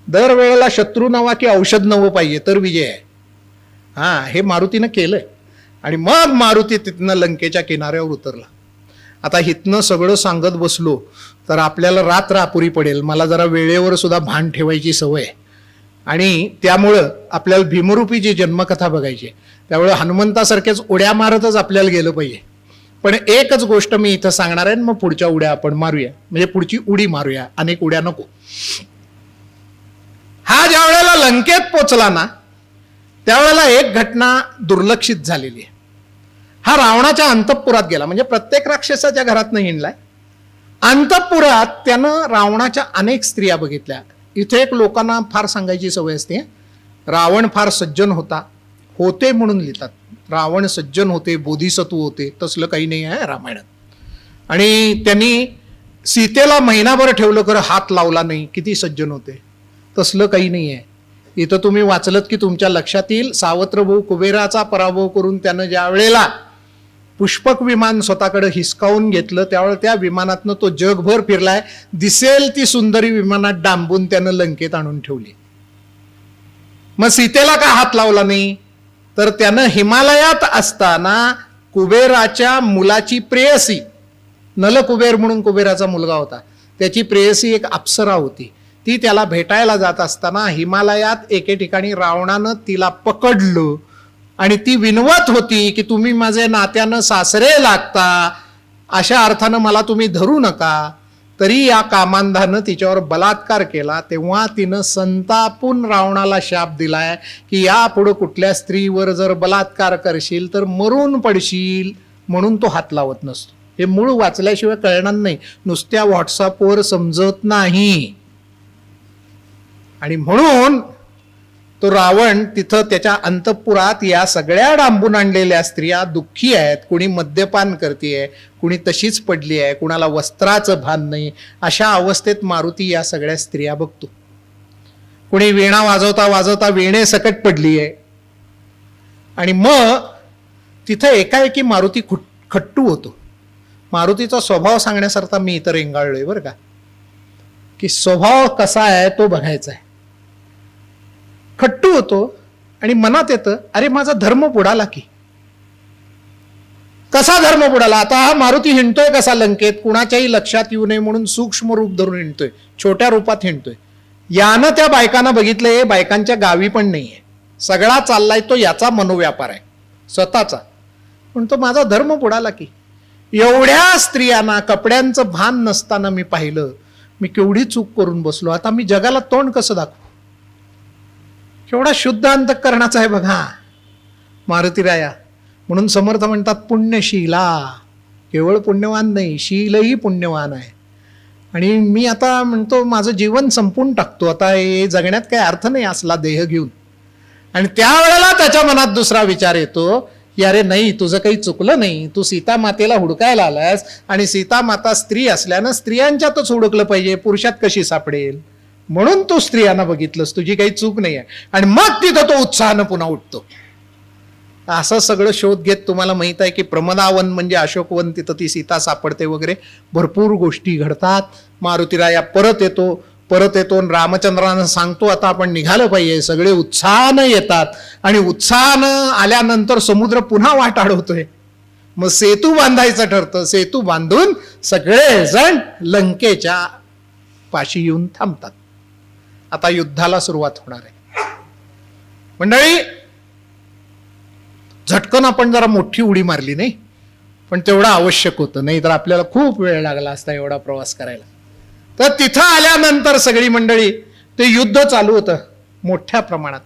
S2: दरवेळेला शत्रू नवा की औषध नवं पाहिजे तर विजय आहे. हा, हे मारुतीनं केलंय. आणि मग मारुती तिथनं लंकेच्या किनाऱ्यावर उतरला. आता हितनं सगळं सांगत बसलो तर आपल्याला रात्र अपुरी पडेल. मला जरा वेळेवर सुद्धा भान ठेवायची सवय आहे. आणि त्यामुळं आपल्याला भीमरूपी जी जन्मकथा बघायची, त्यामुळे हनुमंतासारख्याच उड्या मारतच आपल्याला गेलं पाहिजे. पण एकच गोष्ट मी इथं सांगणार आहे, मग पुढच्या उड्या आपण मारूया, म्हणजे पुढची उडी मारूया, अनेक उड्या नको. हा ज्या वेळेला लंकेत पोचला ना, त्यावेळेला एक घटना दुर्लक्षित झालेली आहे. हा रावणाच्या अंतःपुरात गेला, म्हणजे प्रत्येक राक्षसाच्या घरात नाही हिंडलाय. अंतःपुरात त्यानं रावणाच्या अनेक स्त्रिया बघितल्या. इथे एक लोकांना फार सांगायची सवय असते, रावण फार सज्जन होते म्हणून लिहितात. रावण सज्जन होते, बोधिसत्व होते, तसलं काही नाही आहे रामायणात. आणि त्यांनी सीतेला महिनाभर ठेवलं, खरं हात लावला नाही, किती सज्जन होते, तसलं काही नाही आहे. इथं तुम्ही वाचलत की तुमच्या लक्षात येईल. सावत्रभाऊ कुबेराचा पराभव करून त्यानं ज्या वेळेला पुष्पक विमान स्वतःकडे हिसकावून घेतलं, त्यावेळेला त्या विमानातनं तो जगभर फिरलाय. दिसेल ती सुंदरी विमानात डांबून त्यानं लंकेत आणून ठेवली. मग सीतेला का हात लावला नाही, तर त्यानं हिमालयात असताना कुबेराच्या मुलाची प्रेयसी, नलकुबेर म्हणून कुबेराचा मुलगा होता, त्याची प्रेयसी एक अप्सरा होती. ती त्याला भेटायला जात असताना हिमालयात एके ठिकाणी रावणानं तिला पकडलं आणि ती विनवत होती की तुम्ही माझे नात्यानं सासरे लागता, अशा अर्थानं मला तुम्ही धरू नका. तरी या कामांधानं तिच्यावर बलात्कार केला. तेव्हा तिनं संतापून रावणाला शाप दिलाय की यापुढं कुठल्या स्त्रीवर जर बलात्कार करशील तर मरून पडशील, म्हणून तो हात लावत नसतो. हे मूळ वाचल्याशिवाय कळणार नाही, नुसत्या व्हॉट्सअपवर समजत नाही. आणि म्हणून तो रावण तिथं त्याच्या अंतःपुरात या सगळ्या डांबून आणलेल्या स्त्रिया दुःखी आहेत. कुणी मद्यपान करतेय, कुणी तशीच पडली आहे, कुणाला वस्त्राचं भान नाही. अशा अवस्थेत मारुती या सगळ्या स्त्रिया बघतो. कुणी वीणा वाजवता वाजवता वीणे सकट पडली आहे. आणि मग तिथं एकाएकी मारुती खट्टू होतो. मारुतीचा स्वभाव सांगण्यासारखा मी इतर रेंगाळलोय बरं का, की स्वभाव कसा आहे तो बघायचा आहे. खट्टू होतो आणि मनात येतं, अरे माझा धर्म बुडाला की. कसा धर्म बुडाला? आता हा मारुती हिंडतोय कसा लंकेत, कुणाच्याही लक्षात येऊ नये म्हणून सूक्ष्म रूप धरून हिंडतोय, छोट्या रूपात हिंडतोय. यानं त्या बायकांना बघितलंय, बायकांच्या गावी पण नाहीये, सगळा चाललाय तो याचा मनोव्यापार आहे स्वतःचा. पण तो माझा धर्म बुडाला की. एवढ्या स्त्रियांना कपड्यांचं भान नसताना मी पाहिलं, मी केवढी चूक करून बसलो. आता मी जगाला तोंड कसं दाखवू? केवढा शुद्ध अंतःकरणाचा आहे बघा मारुतीराया. म्हणून समर्थ म्हणतात पुण्यशीला, केवळ पुण्यवान नाही, शीलही पुण्यवान आहे. आणि मी आता म्हणतो माझं जीवन संपून टाकतो, आता हे जगण्यात काही अर्थ नाही असला देह घेऊन. आणि त्यावेळेला त्याच्या मनात दुसरा विचार येतो की अरे नाही, तुझं काही चुकलं नाही, तू सीता मातेला हुडकायला आलास आणि सीता माता स्त्री असल्यानं स्त्रियांच्यातच हुडकलं पाहिजे, पुरुषात कशी सापडेल, म्हणून तू स्त्रियांना बघितलंस, तुझी काही चूक नाही आहे. आणि मग तिथं तो उत्साहानं पुन्हा उठतो. असं सगळं शोध घेत तुम्हाला माहित आहे की प्रमदावन म्हणजे अशोकवन, तिथं ती सीता सापडते वगैरे भरपूर गोष्टी घडतात. मारुतीराया परत येतो आणि रामचंद्रानं सांगतो आता आपण निघालं पाहिजे. सगळे उत्साहानं येतात आणि उत्साहानं आल्यानंतर समुद्र पुन्हा वाट अडवतोय. मग सेतू बांधायचं ठरतं. सेतू बांधून सगळेजण लंकेच्या पाशी येऊन थांबतात. आता युद्धाला सुरुवात होणार आहे. मंडळी, झटकन आपण जरा मोठी उडी मारली नाही, पण तेवढं आवश्यक होतं, नाही तर आपल्याला खूप वेळ लागला असता एवढा प्रवास करायला. तर तिथं आल्यानंतर सगळी मंडळी, ते युद्ध चालू होतं मोठ्या प्रमाणात.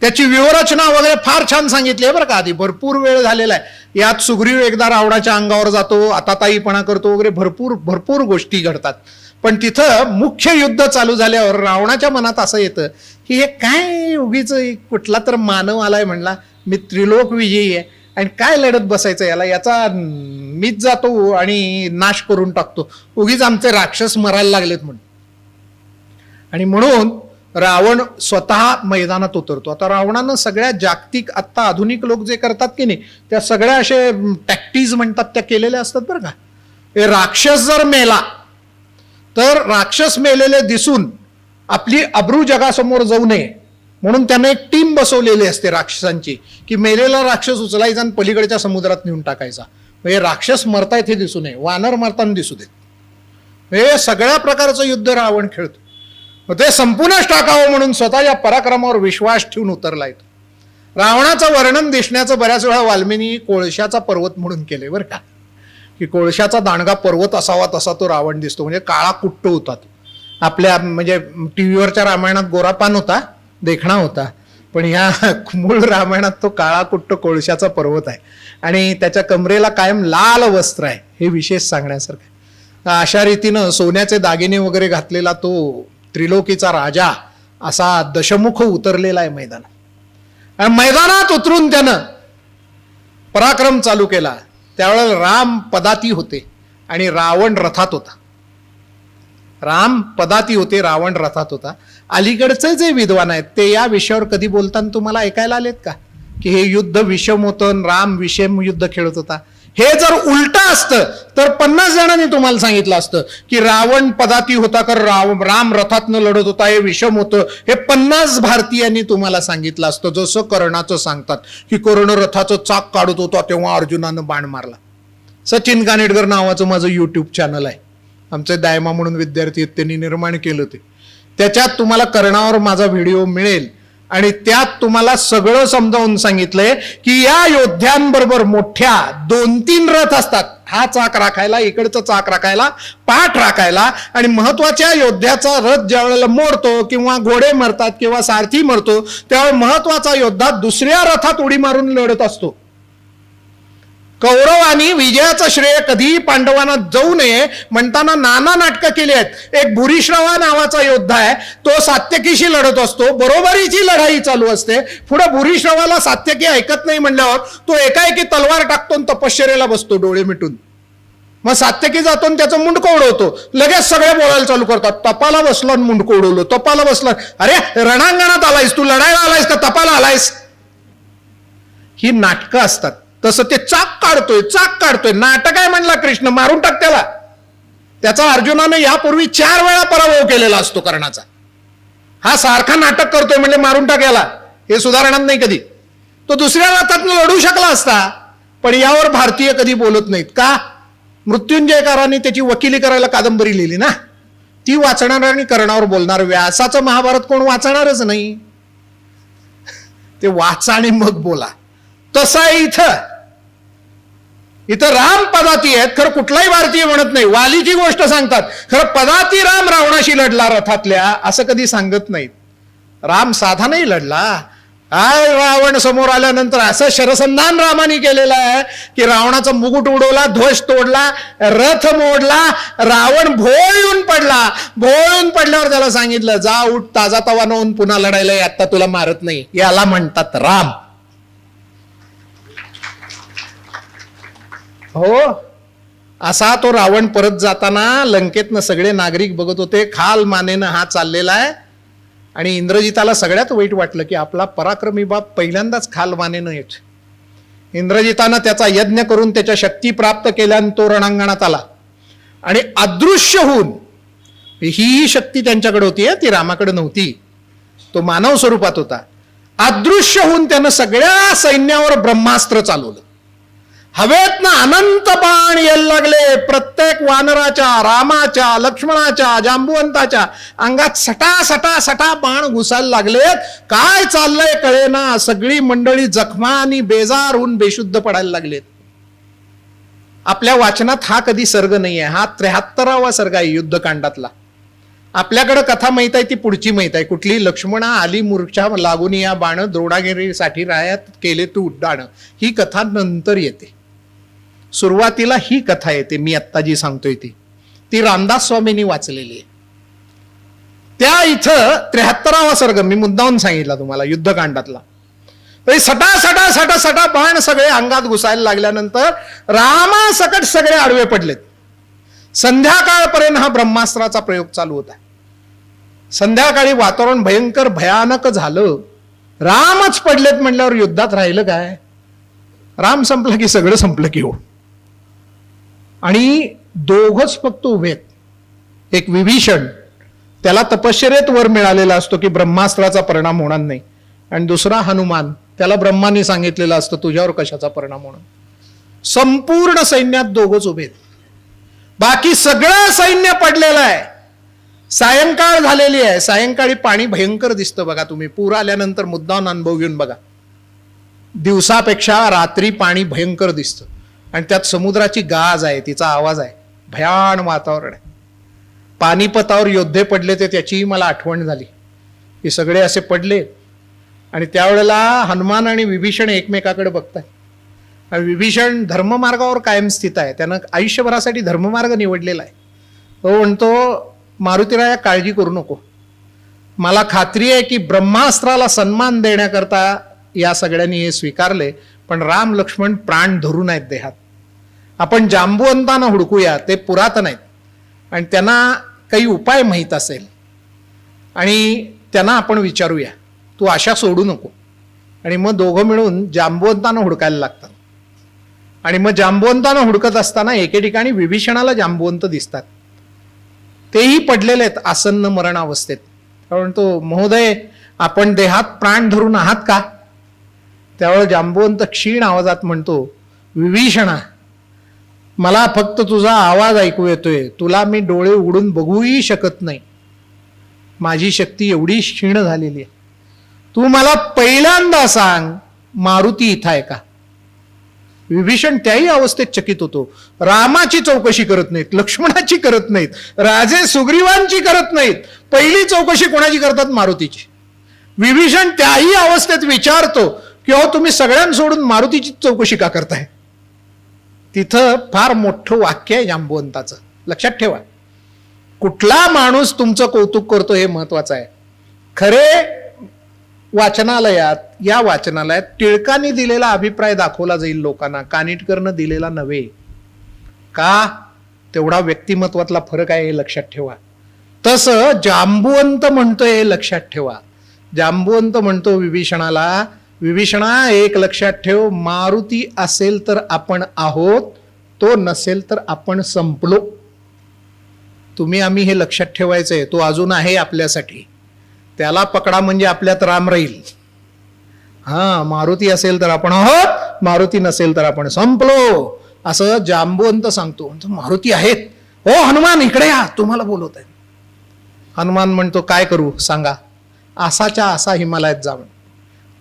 S2: त्याची व्यूहरचना वगैरे फार छान सांगितली आहे बरं का. आधी भरपूर वेळ झालेला आहे यात. सुग्रीव एकदा रावणाच्या अंगावर जातो, आताताईपणा करतो वगैरे, भरपूर भरपूर गोष्टी घडतात. पण तिथं मुख्य युद्ध चालू झाल्यावर रावणाच्या मनात असं येतं की हे काय उगीच कुठला तर मानव आलाय म्हणला, मी त्रिलोक विजयी आहे आणि काय लढत बसायचं याला, याचा मीच जातो आणि नाश करून टाकतो, उगीच आमचे राक्षस मरायला लागलेत म्हणून. आणि म्हणून रावण स्वतः मैदानात उतरतो. आता रावणानं सगळ्या जागतिक आत्ता आधुनिक लोक जे करतात की नाही, त्या सगळ्या असे टॅक्टिक्स म्हणतात त्या केलेल्या असतात बरं का. हे राक्षस जर मेला तर राक्षस मेलेले दिसून आपली अब्रू जगासमोर जाऊ नये म्हणून त्यानं एक टीम बसवलेली असते राक्षसांची, की मेलेला राक्षस उचलायचा आणि पलीकडच्या समुद्रात नेऊन टाकायचा. म्हणजे राक्षस मरतायत हे दिसू नये, वानर मरताना दिसू देत. हे सगळ्या प्रकारचं युद्ध रावण खेळतो. ते संपूर्णच टाकावं म्हणून स्वतःच्या पराक्रमावर विश्वास ठेवून उतरला येतो. रावणाचं वर्णन दिसण्याचं बऱ्याच वेळा वाल्मिनी कोळशाचा पर्वत म्हणून केलंय बरं का, की कोळशाचा दांडगा पर्वत असावा तसा तो रावण दिसतो. म्हणजे काळा कुट्ट होता तो. आपल्या म्हणजे टीव्हीवरच्या रामायणात गोरापान होता, देखणा होता, पण ह्या मूळ रामायणात तो काळा कुट्ट कोळशाचा पर्वत आहे आणि त्याच्या कमरेला कायम लाल वस्त्र आहे. हे विशेष सांगण्यासारखं. अशा रीतीनं सोन्याचे दागिने वगैरे घातलेला तो त्रिलोकीचा राजा असा दशमुख उतरलेला आहे मैदानात. आणि मैदानात उतरून त्यानं पराक्रम चालू केला. त्यावेळेला राम पदाती होते आणि रावण रथात होता. राम पदाती होते, रावण रथात होता. अलीकडचे जे विद्वान आहेत ते या विषयावर कधी बोलताना तुम्हाला ऐकायला आलेत का, की हे युद्ध विषम होतं, राम विषम युद्ध खेळत होता? हे जर उलट असतं तर 50 जणांनी तुम्हाला सांगितलं असतं की रावण पदाती होता तर राम रथातनं लढत होता, हे विषम होतं. हे 50 भारतीयांनी तुम्हाला सांगितलं असतं. जसं कर्णाचं सांगतात की कर्ण रथाचं चाक काढत होता तेव्हा अर्जुनानं बाण मारला. सचिन कानेटकर नावाचं माझं युट्यूब चॅनल आहे, आमचे दायमा म्हणून विद्यार्थी आहेत त्यांनी निर्माण केलं ते. त्याच्यात तुम्हाला कर्णावर माझा व्हिडिओ मिळेल आणि त्यात तुम्हाला सगळं समजावून सांगितलंय की या योद्ध्यांबरोबर मोठ्या 2-3 रथ असतात. हा चाक राखायला, इकडचं चाक राखायला, पाठ राखायला. आणि महत्वाच्या योद्ध्याचा रथ ज्या वेळेला मोडतो किंवा घोडे मरतात किंवा सारथी मरतो त्यावेळेला महत्वाचा योद्धा दुसऱ्या रथात उडी मारून लढत असतो. कौरवांनी विजयाचं श्रेय कधीही पांडवांना जाऊ नये म्हणताना नाना नाटकं केली आहेत. एक भूरिश्रवा नावाचा योद्धा आहे, तो सात्यकीशी लढत असतो, बरोबरीची लढाई चालू असते. पुढे भूरिश्रवाला सात्यकी ऐकत नाही म्हणल्यावर तो एकाएकी तलवार टाकतो आणि तपश्चर्याला बसतो डोळे मिटून. मग सात्यकी जातो आणि त्याचं मुंडकं उडवतो. लगेच सगळे बोलायला चालू करतात, तपाला बसला आणि मुंडकं उडवलं, तपाला बसला. अरे रणांगणात आलायस तू, लढायला आलायस का तपाला आलायस? ही नाटकं असतात. तसं ते चाक काढतोय. नाटक आहे म्हणला कृष्ण, मारून टाक त्याला. त्याचा अर्जुनाने यापूर्वी 4 वेळा पराभव केलेला असतो कर्णाचा. हा सारखा नाटक करतोय म्हणजे मारून टाक याला, हे सुधारणार नाही कधी. तो दुसऱ्या रथातनं लढू शकला असता, पण यावर भारतीय कधी बोलत नाहीत का? मृत्युंजयकारांनी त्याची वकिली करायला कादंबरी लिहिली ना, ती वाचणार आणि कर्णावर बोलणार. व्यासाचं महाभारत कोण वाचणारच नाही. ते वाचा आणि मग बोला. तसं आहे इथं राम पदाती आहेत. खरं कुठलाही भारतीय म्हणत नाही, वालीची गोष्ट सांगतात. खरं पदाती राम रावणाशी लढला रथातल्या असं कधी सांगत नाहीत. राम साधा नाही लढला. रावण समोर आल्यानंतर असं शरसंधान रामाने केलेलं आहे की रावणाचा मुकुट उडवला, ध्वज तोडला, रथ मोडला, रावण भोळ येऊन पडला. भोळ येऊन पडल्यावर त्याला सांगितलं, जा उठ, ताजा तवा नवून पुन्हा लढायला, आता तुला मारत नाही. याला म्हणतात राम. हो, असा तो रावण परत जाताना लंकेतनं सगळे नागरिक बघत होते. खाल मानेनं हा चाललेला आहे. आणि इंद्रजिताला सगळ्यात वाईट वाटलं की आपला पराक्रमी बाप पहिल्यांदाच खाल मानेनं येत. इंद्रजितानं त्याचा यज्ञ करून त्याच्या शक्ती प्राप्त केल्यानं तो रणांगणात आला आणि अदृश्य होऊन, ही शक्ती त्यांच्याकडे होती, ती रामाकडे नव्हती, तो मानव स्वरूपात होता. अदृश्य होऊन त्यानं सगळ्या सैन्यावर ब्रह्मास्त्र चालवलं हवेतनं अनंत बाण यायला लागले. प्रत्येक वानराच्या, रामाच्या, लक्ष्मणाच्या, जांबुवंताच्या अंगात सटा सटा सटा बाण घुसायला लागलेत. काय चाललंय कळेना. सगळी मंडळी जखमा आणि बेजार होऊन बेशुद्ध पडायला लागलेत. आपल्या वाचनात हा कधी सर्ग नाही आहे. हा 73वा सर्ग आहे युद्धकांडातला. आपल्याकडे कथा माहित आहे ती पुढची माहित आहे. कुठली? लक्ष्मणा आली मूर्छा लागून या बाण, द्रोणागिरीसाठी रायात केले तू उड्डाण. ही कथा नंतर येते. सुरुवातीला ही कथा येते. मी आत्ता जी सांगतोय ती रामदास स्वामींनी वाचलेली आहे. त्या इथं 73वा सर्ग मी मुद्दाहून सांगितला तुम्हाला युद्धकांडातला. तरी सटा सटा सटा सटा बाण सगळे अंगात घुसायला लागल्यानंतर रामासकट सगळे आडवे पडलेत. संध्याकाळपर्यंत हा ब्रह्मास्त्राचा प्रयोग चालू होता. संध्याकाळी वातावरण भयंकर भयानक झालं. रामच पडलेत म्हणल्यावर युद्धात राहिलं काय? राम संपलं की सगळं संपलं की हो. आणि दोघच फक्त उभेत. एक विभीषण, त्याला तपश्चर्येत वर मिळालेला असतो की ब्रह्मास्त्राचा परिणाम होणार नाही. आणि दुसरा हनुमान, त्याला ब्रह्माने सांगितलेलं असतं तुझ्यावर कशाचा परिणाम होणार. संपूर्ण सैन्यात दोघच उभेत. बाकी सगळं सैन्य पडलेलं आहे. सायंकाळ झालेली आहे. सायंकाळी पाणी भयंकर दिसतं बघा तुम्ही. पूर आल्यानंतर मुद्दाम अनुभव घेऊन बघा. दिवसापेक्षा रात्री पाणी भयंकर दिसतं. आणि त्यात समुद्राची गाज आहे, तिचा आवाज आहे. भयान वातावरण आहे. पानिपतावर योद्धे पडले ते त्याचीही मला आठवण झाली. हे सगळे असे पडले आणि त्यावेळेला हनुमान आणि विभीषण एकमेकाकडे बघताय. आणि विभीषण धर्ममार्गावर कायम स्थित आहे. त्यानं आयुष्यभरासाठी धर्ममार्ग निवडलेला आहे. तो म्हणतो मारुतीराया काळजी करू नको. मला खात्री आहे की ब्रह्मास्त्राला सन्मान देण्याकरता या सगळ्यांनी हे स्वीकारले. पण राम लक्ष्मण प्राण धरून आहेत देहात. आपण जांबुवंतांना हुडकूया. ते पुरातन आहेत आणि त्यांना काही उपाय माहीत असेल आणि त्यांना आपण विचारूया. तू आशा सोडू नको. आणि मग दोघं मिळून जांबुवंतांना हुडकायला लागतात. आणि मग जांबुवंतांना हुडकत असताना एके ठिकाणी विभीषणाला जांबुवंत दिसतात. तेही पडलेले आहेत आसन्न मरण अवस्थेत. कारण तो महोदय आपण देहात प्राण धरून आहात का? त्यावेळेस जांबुवंत क्षीण आवाजात म्हणतो विभीषणा, मला फक्त तुझा आवाज ऐकू येतोय. तुला मी डोळे उघडून बघूही शकत नाही. माझी शक्ती एवढी क्षीण झालेली आहे. तू मला पहिल्यांदा सांग मारुती इथं आहे का? विभीषण त्याही अवस्थेत चकित होतो. रामाची चौकशी करत नाहीत, लक्ष्मणाची करत नाहीत, राजे सुग्रीवांची करत नाहीत. पहिली चौकशी कोणाची करतात? मारुतीची. विभीषण त्याही अवस्थेत विचारतो की अहो तुम्ही सगळ्यांना सोडून मारुतीची चौकशी का करताय? तिथं फार मोठं वाक्य आहे जांबुवंताचं. लक्षात ठेवा. कुठला माणूस तुमचं कौतुक करतो हे महत्वाचं आहे. खरे वाचनालयात, या वाचनालयात टिळकांनी दिलेला अभिप्राय दाखवला जाईल लोकांना, कानिटकरनं दिलेला नव्हे. का? तेवढा व्यक्तिमत्वातला फरक आहे हे लक्षात ठेवा. तसं जांबुवंत म्हणतोय हे लक्षात ठेवा. जांबुवंत म्हणतो विभीषणाला, विभीषणा एक लक्षात ठेव, मारुती असेल तर आपण आहोत, तो नसेल तर आपण संपलो. तुम्ही आम्ही हे लक्षात ठेवायचंय. तो अजून आहे आपल्यासाठी. त्याला पकडा म्हणजे आपल्यात राम राहील. हा, मारुती असेल तर आपण आहोत, मारुती नसेल तर आपण संपलो, असं जांबुवंत सांगतो. मारुती आहेत. हो हनुमान इकडे या, तुम्हाला बोलवत आहे. हनुमान म्हणतो काय करू सांगा? आसाच्या आसा हिमालयात जावं.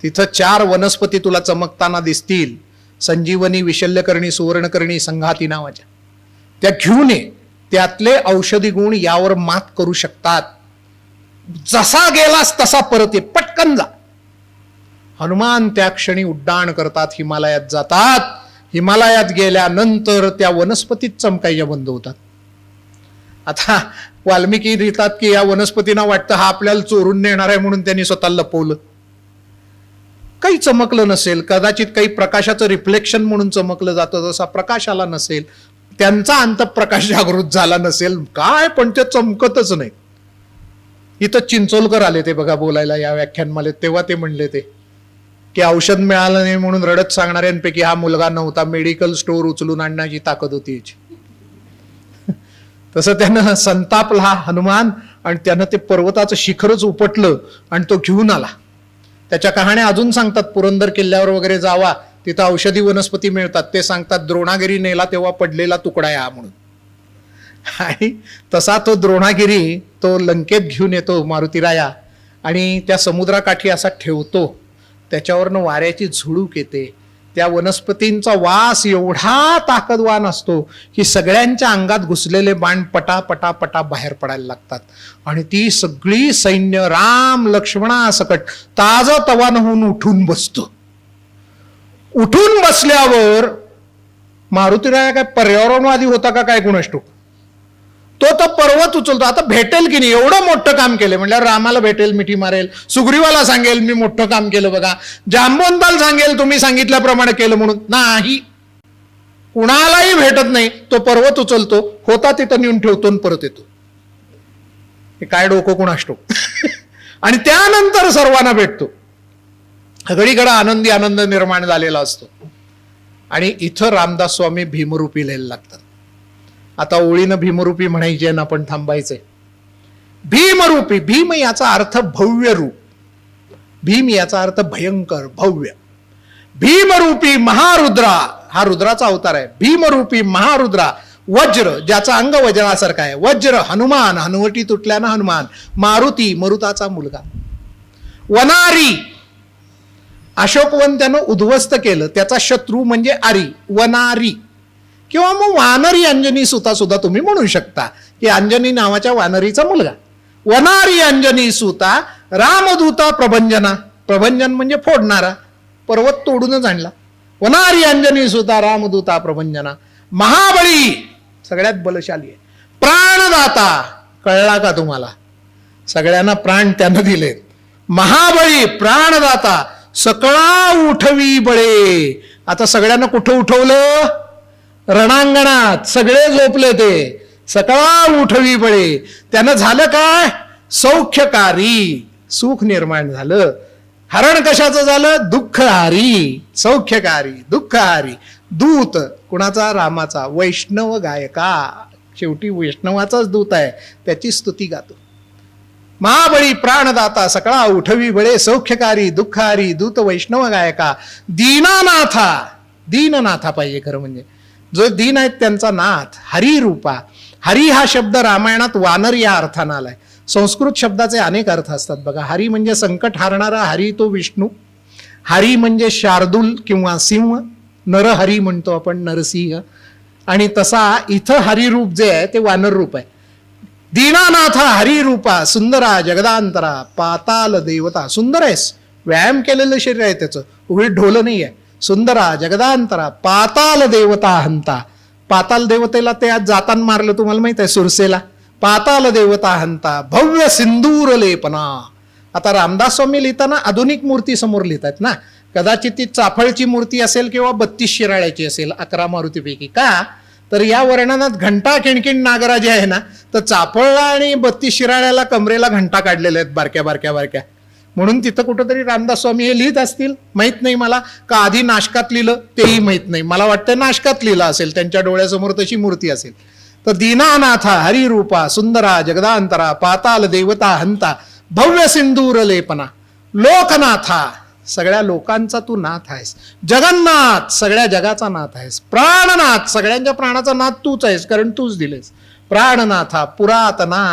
S2: तिथं 4 वनस्पती तुला चमकताना दिसतील. संजीवनी, विशल्यकर्णी, सुवर्णकर्णी, संघाती नावाच्या. त्या घेऊन ये. त्यातले औषधी गुण यावर मात करू शकतात. जसा गेलास तसा परत ये, पटकन जा. हनुमान त्या क्षणी उड्डाण करतात, हिमालयात जातात. हिमालयात गेल्यानंतर त्या वनस्पतीत चमकायच्या बंद होतात. आता वाल्मिकी लिहितात की या वनस्पतींना वाटतं हा आपल्याला चोरून नेणार आहे म्हणून त्यांनी स्वतःला लपवलं. काही चमकलं नसेल, कदाचित काही प्रकाशाचं रिफ्लेक्शन म्हणून चमकलं जातं, तसा प्रकाश आला नसेल, त्यांचा अंतःप्रकाश जागृत झाला नसेल, काय पण ते चमकतच नाही. इथं चिंचोलकर आले ते बघा बोलायला या व्याख्यानमालेत. तेव्हा ते म्हणले ते की औषध मिळालं नाही म्हणून रडत सांगणाऱ्यांपैकी हा मुलगा नव्हता. मेडिकल स्टोअर उचलून आणण्याची ताकद होती याची. तसं त्यानं संतापला हनुमान आणि त्यानं ते पर्वताचं शिखरच उपटलं आणि तो घेऊन आला. त्याच्या कहाण्या अजून सांगतात. पुरंदर किल्ल्यावर वगैरे जावा, तिथं औषधी वनस्पती मिळतात. ते सांगतात द्रोणागिरी नेला तेव्हा पडलेला तुकडा या म्हणून. आणि तसा तो द्रोणागिरी तो लंकेत घेऊन येतो मारुतीराया आणि त्या समुद्राकाठी असा ठेवतो. त्याच्यावरनं वाऱ्याची झुळूक येते. त्या वनस्पतींचा वास एवढा ताकदवान असतो की सगळ्यांच्या अंगात घुसलेले बाण पटा पटा पटा बाहेर पडायला लागतात. आणि ती सगळी सैन्य राम लक्ष्मणासकट ताजतवान होऊन उठून बसतो. उठून बसल्यावर मारुतीराया काय पर्यावरणवादी होता का काय कुणास ठाऊक, तो पर्वत उचलतो. आता भेटेल की नाही, एवढं मोठं काम केलं म्हटल्यावर रामाला भेटेल, मिठी मारेल, सुग्रीवाला सांगेल मी मोठं काम केलं बघा, जांबवंताला सांगेल तुम्ही सांगितल्याप्रमाणे केलं म्हणून. नाही, कुणालाही भेटत नाही. तो पर्वत उचलतो, होता तिथं नेऊन ठेवतो आणि परत येतो. हे काय डोकं कुणास ठाऊक. आणि त्यानंतर सर्वांना भेटतो. सगळीकडे आनंदी आनंद निर्माण झालेला असतो. आणि इथं रामदास स्वामी भीमरूपी लिहायला लागतात. आता ओळीनं भीमरूपी म्हणायची आहे ना, आपण थांबायचंय. भीमरूपी, भीम याचा अर्थ भव्य रूप, भीम याचा अर्थ भयंकर भव्य. भीमरूपी महारुद्रा, हा रुद्राचा अवतार आहे. भीमरूपी महारुद्रा, वज्र ज्याचा अंग वज्रासारखा आहे, वज्र हनुमान, हनुवटी तुटल्यानं हनुमान, मारुती मरुताचा मुलगा, वनारी अशोकवन त्यानं उद्ध्वस्त केलं, त्याचा शत्रू म्हणजे आरी, वनारी. किंवा मग वानरी अंजनी सुता सुद्धा तुम्ही म्हणू शकता की अंजनी नावाच्या वानरीचा मुलगा. वनारी अंजनी सुता, रामदूता प्रभंजना, प्रभंजन म्हणजे फोडणारा, पर्वत तोडूनच आणला. वनारी अंजनी सुता रामदूता प्रभंजना, महाबळी सगळ्यात बलशाली आहे, प्राणदाता कळला का तुम्हाला, सगळ्यांना प्राण त्यानं दिले. महाबळी प्राणदाता, सकळा उठवी बळे. आता सगळ्यांना कुठं उठवलं, रणांगणात सगळे झोपले ते, सकळा उठवी बळे. त्यानं झालं काय, सौख्यकारी, सुख निर्माण झालं. हरण कशाचं झालं, दुःखहारी, सौख्यकारी दुःखहारी. दूत कुणाचा, रामाचा, वैष्णव गायका, शेवटी वैष्णवाचाच दूत आहे, त्याची स्तुती गातो. महाबळी प्राणदाता, सकळा उठवी बळे, सौख्यकारी दुःखहारी, दूत वैष्णव गायका, दीनानाथा, दीननाथा पाहिजे खरं म्हणजे, जो दीन आहेत त्यांचा नाथ, हरी रूपा. हरी हा शब्द रामायणात वानर या अर्थानं आलाय. संस्कृत शब्दाचे अनेक अर्थ असतात बघा. हरी म्हणजे संकट हारणारा, हरी तो विष्णू. हरी म्हणजे शार्दूल किंवा सिंह, नरहरी म्हणतो आपण, नरसिंह. आणि तसा इथं हरी रूप जे आहे ते वानर रूप आहे. दीनानाथा हरी रूपा, सुंदरा जगदांतरा, पाताल देवता. सुंदर आहेस, व्यायाम केलेलं शरीर आहे त्याचं, उघडी ढोलं नाही आहे. सुंदरा जगदांतरा, पाताल देवता हंता. पाताल देवतेला ते आज जाताना मारलं, तुम्हाला माहित आहे, सुरसेला. पाताल देवता हंता, भव्य सिंदूर लेपना. आता रामदास स्वामी लिहिताना आधुनिक मूर्ती समोर लिहितात ना, कदाचित ती चाफळची मूर्ती असेल किंवा 32 शिराळ्याची असेल 11 मारुतीपैकी. का तर या वर्णनात घंटा किणकिण नागराजे आहे ना, तर चाफळला आणि 32 शिराळ्याला कमरेला घंटा काढलेल्या आहेत बारक्या बारक्या बारक्या. म्हणून तिथं कुठंतरी रामदास स्वामी हे लिहित असतील, माहित नाही मला, का आधी नाशकात लिहिलं तेही माहित नाही. मला वाटतं नाशकात लिहिलं असेल, त्यांच्या डोळ्यासमोर तशी मूर्ती असेल. तर दीनानाथा हरिरूपा, सुंदरा जगदांतरा, पाताल देवता हंता, भव्य सिंदूर लेपना, लोकनाथा सगळ्या लोकांचा तू नाथ आहेस, जगन्नाथ सगळ्या जगाचा नाथ आहेस, प्राणनाथ सगळ्यांच्या प्राणाचा नाथ तूच आहेस कारण तूच दिलेस. प्राणनाथा, पुरातना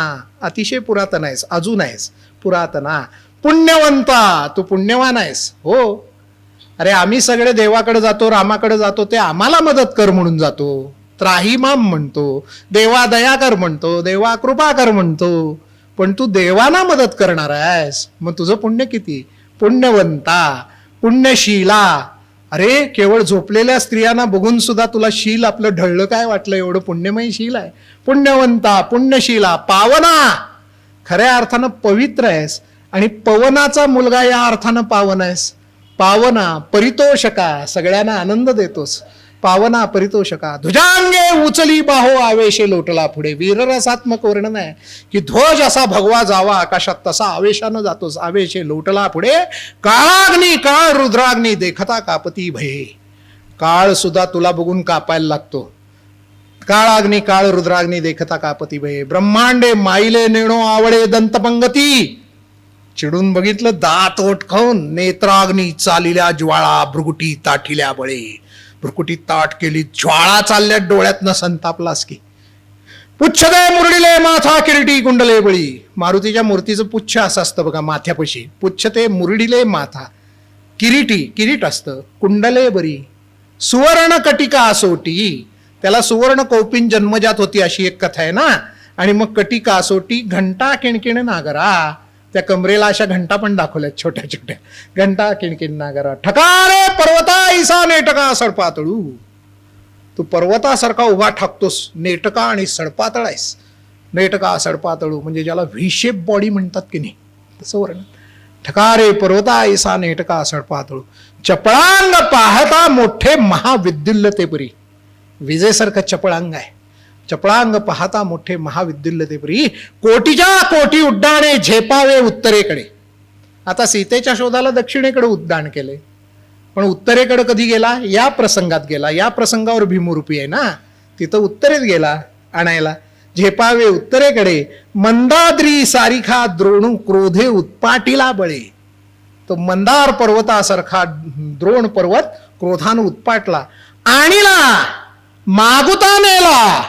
S2: अतिशय पुरातन आहेस, अजून आहेस पुरातना. पुण्यवंता तू पुण्यवान आहेस. हो, अरे आम्ही सगळे देवाकडे जातो, रामाकडे जातो, ते आम्हाला मदत कर म्हणून जातो. त्राहिमाम म्हणतो, देवा दया कर म्हणतो, देवा कृपा कर म्हणतो, पण तू देवाना मदत करणार आहेस, मग तुझं पुण्य किती. पुण्यवंता, पुण्यशीला. अरे केवळ झोपलेल्या स्त्रियांना बघून सुद्धा तुला शील आपलं ढळलं काय वाटलं, एवढं पुण्यमय शील आहे. पुण्यवंता, पुण्यशीला, पावना खऱ्या अर्थानं पवित्र आहेस, आणि पवनाचा मुलगा या अर्थानं पावन आहेस. पावना, परितोषका सगळ्यांना आनंद देतोस. पावना परितोषका, ध्वजांगे उचली बाहो आवेशे लोटला पुढे. वीररसात्मक वर्णन आहे की ध्वज असा भगवा जावा आकाशात तसा आवेशानं जातोस. आवेशे लोटला पुढे, काळाग्नी काळ रुद्राग्नी देखता कापती भये. काळ सुद्धा तुला बघून कापायला लागतो. काळाग्नी काळ रुद्राग्नी देखता कापती भये. ब्रह्मांडे माईले नेणो आवडे दंतपंगती. चिडून बघितलं, दात ओठ खाऊन, नेत्राग्नी चालिल्या ज्वाळा, भ्रुकुटी ताठिल्या बळे. भ्रुकुटी ताट केली, ज्वाळा चालल्या डोळ्यातनं संतापलास की. पुच्छ दे मुरडीले माथा किरीटी कुंडले बळी. मारुतीच्या मूर्तीचं पुच्छ असं असतं बघा माथ्यापाशी. पुच्छ ते मुरडीले माथा, किरीट असतं, कुंडले बरी, सुवर्ण कटिका असोटी. त्याला सुवर्ण कौपिन जन्मजात होती अशी एक कथा आहे ना. आणि मग कटिका असोटी, घंटा किणकिण नागरा. त्या कमरेला अशा घंटा पण दाखवल्यात छोट्या छोट्या. घंटा किणकिण नागरा, ठकारे पर्वता ईसा नेटका सडपातळू. तू पर्वतासारखा उभा ठाकतोस, नेटका आणि सडपातळ आहेस. नेटका सडपातळू म्हणजे ज्याला व्ही शेप बॉडी म्हणतात की नाही तसं वर्णन. ठकारे पर्वता ईसा नेटका सडपातळू, चपळांग पाहता मोठे महाविद्युल्लतेपरी. विजेसारखं चपळांग आहे. चपळांग पाहता मोठे महाविद्युल्लतेपरी, कोटीच्या कोटी उड्डाणे झेपावे उत्तरेकडे. आता सीतेच्या शोधाला दक्षिणेकडे उड्डाण केले, पण उत्तरेकडे कधी गेला? या प्रसंगात गेला. या प्रसंगावर भीमरूपी आहे ना, तिथं उत्तरेत गेला आणायला. झेपावे उत्तरेकडे, मंदाद्री सारिखा द्रोणू क्रोधे उत्पाटीला बळे. तो मंदार पर्वतासारखा द्रोण पर्वत क्रोधानं उत्पाटला. आणिला मागुता नेला,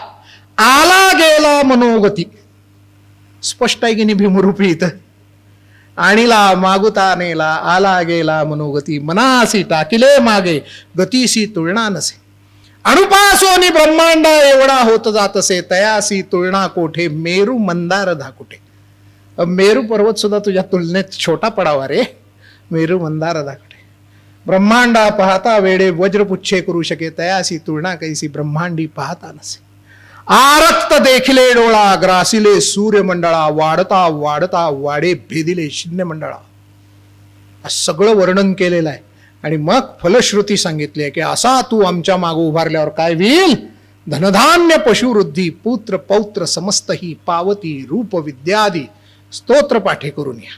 S2: आला गेला मनोगती. स्पष्ट आहे की नाही भीमरूपी इथं? आणिला मागुता नेला, आला गेला मनोगती, मनासी टाकिले मागे, गतीसी तुलना नसे. अणुपासोनी ब्रह्मांड एवढा होत जातसे, तयासी तुलना कोठे, मेरू मंदार धाकुटे. मेरू पर्वत सुद्धा तुझ्या तुलनेत छोटा पडावा रे. मेरू मंदार धाकुटे. ब्रह्मांडा पाहता वेडे वज्रपुच्छे करू शके, तयासी तुलना कैसी ब्रह्मांडी पाहता नसे. आरक्त देखिले डोळा, ग्रासिले सूर्यमंडळा, वाढता वाढता वाडे भेदिले शिन्यमंडळा. सगळं वर्णन केलेलं आहे. आणि मग फलश्रुती सांगितली आहे की असा तू आमच्या मागं उभारल्यावर काय होईल? धनधान्य पशुवृद्धी, पुत्र पौत्र समस्त ही पावती, रूप विद्यादी स्तोत्र पाठे करून या.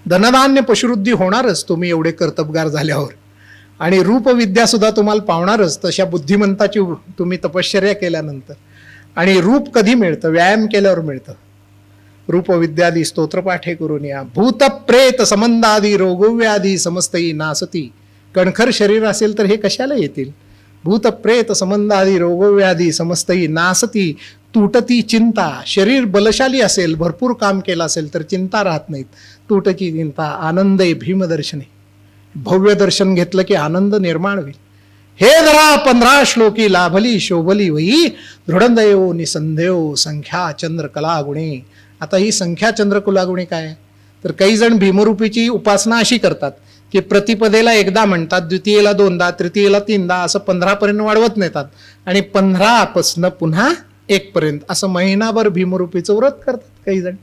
S2: धनधान्य पशुवृद्धी होणारच तुम्ही एवढे कर्तबगार झाल्यावर, आणि रूपविद्या सुद्धा तुम्हाला पावणारच तशा बुद्धिमंताची तुम्ही तपश्चर्या केल्यानंतर. आणि रूप कधी मिळतं? व्यायाम केल्यावर मिळतं. रूपविद्यादी स्तोत्रपाठे करून या. भूत प्रेत संबंधादी रोगव्याधी समस्तही नासती. कणखर शरीर असेल तर हे कशाला येतील? भूत प्रेत संबंधादी रोगव्याधी समस्तही नासती, तुटती चिंता. शरीर बलशाली असेल, भरपूर काम केलं असेल तर चिंता राहत नाहीत. तुटची चिंता, आनंदे भीमदर्शने. भव्य दर्शन घेतलं की आनंद निर्माण होईल. हे जरा 15 श्लोकी लाभली शोभली वही, दृढंदयो निसंदेयो संख्या चंद्रकला गुणे. आता ही संख्या चंद्रकला गुणे काय? तर काही जण भीमरूपीची उपासना अशी करतात की प्रतिपदेला एकदा म्हणतात, द्वितीयेला 2दा, तृतीयेला 3दा, असं 15 पर्यंत वाढवत नेतात. आणि 15 पुन्हा 1 पर्यंत असं महिनाभर भीमरूपीचं व्रत करतात काही जण.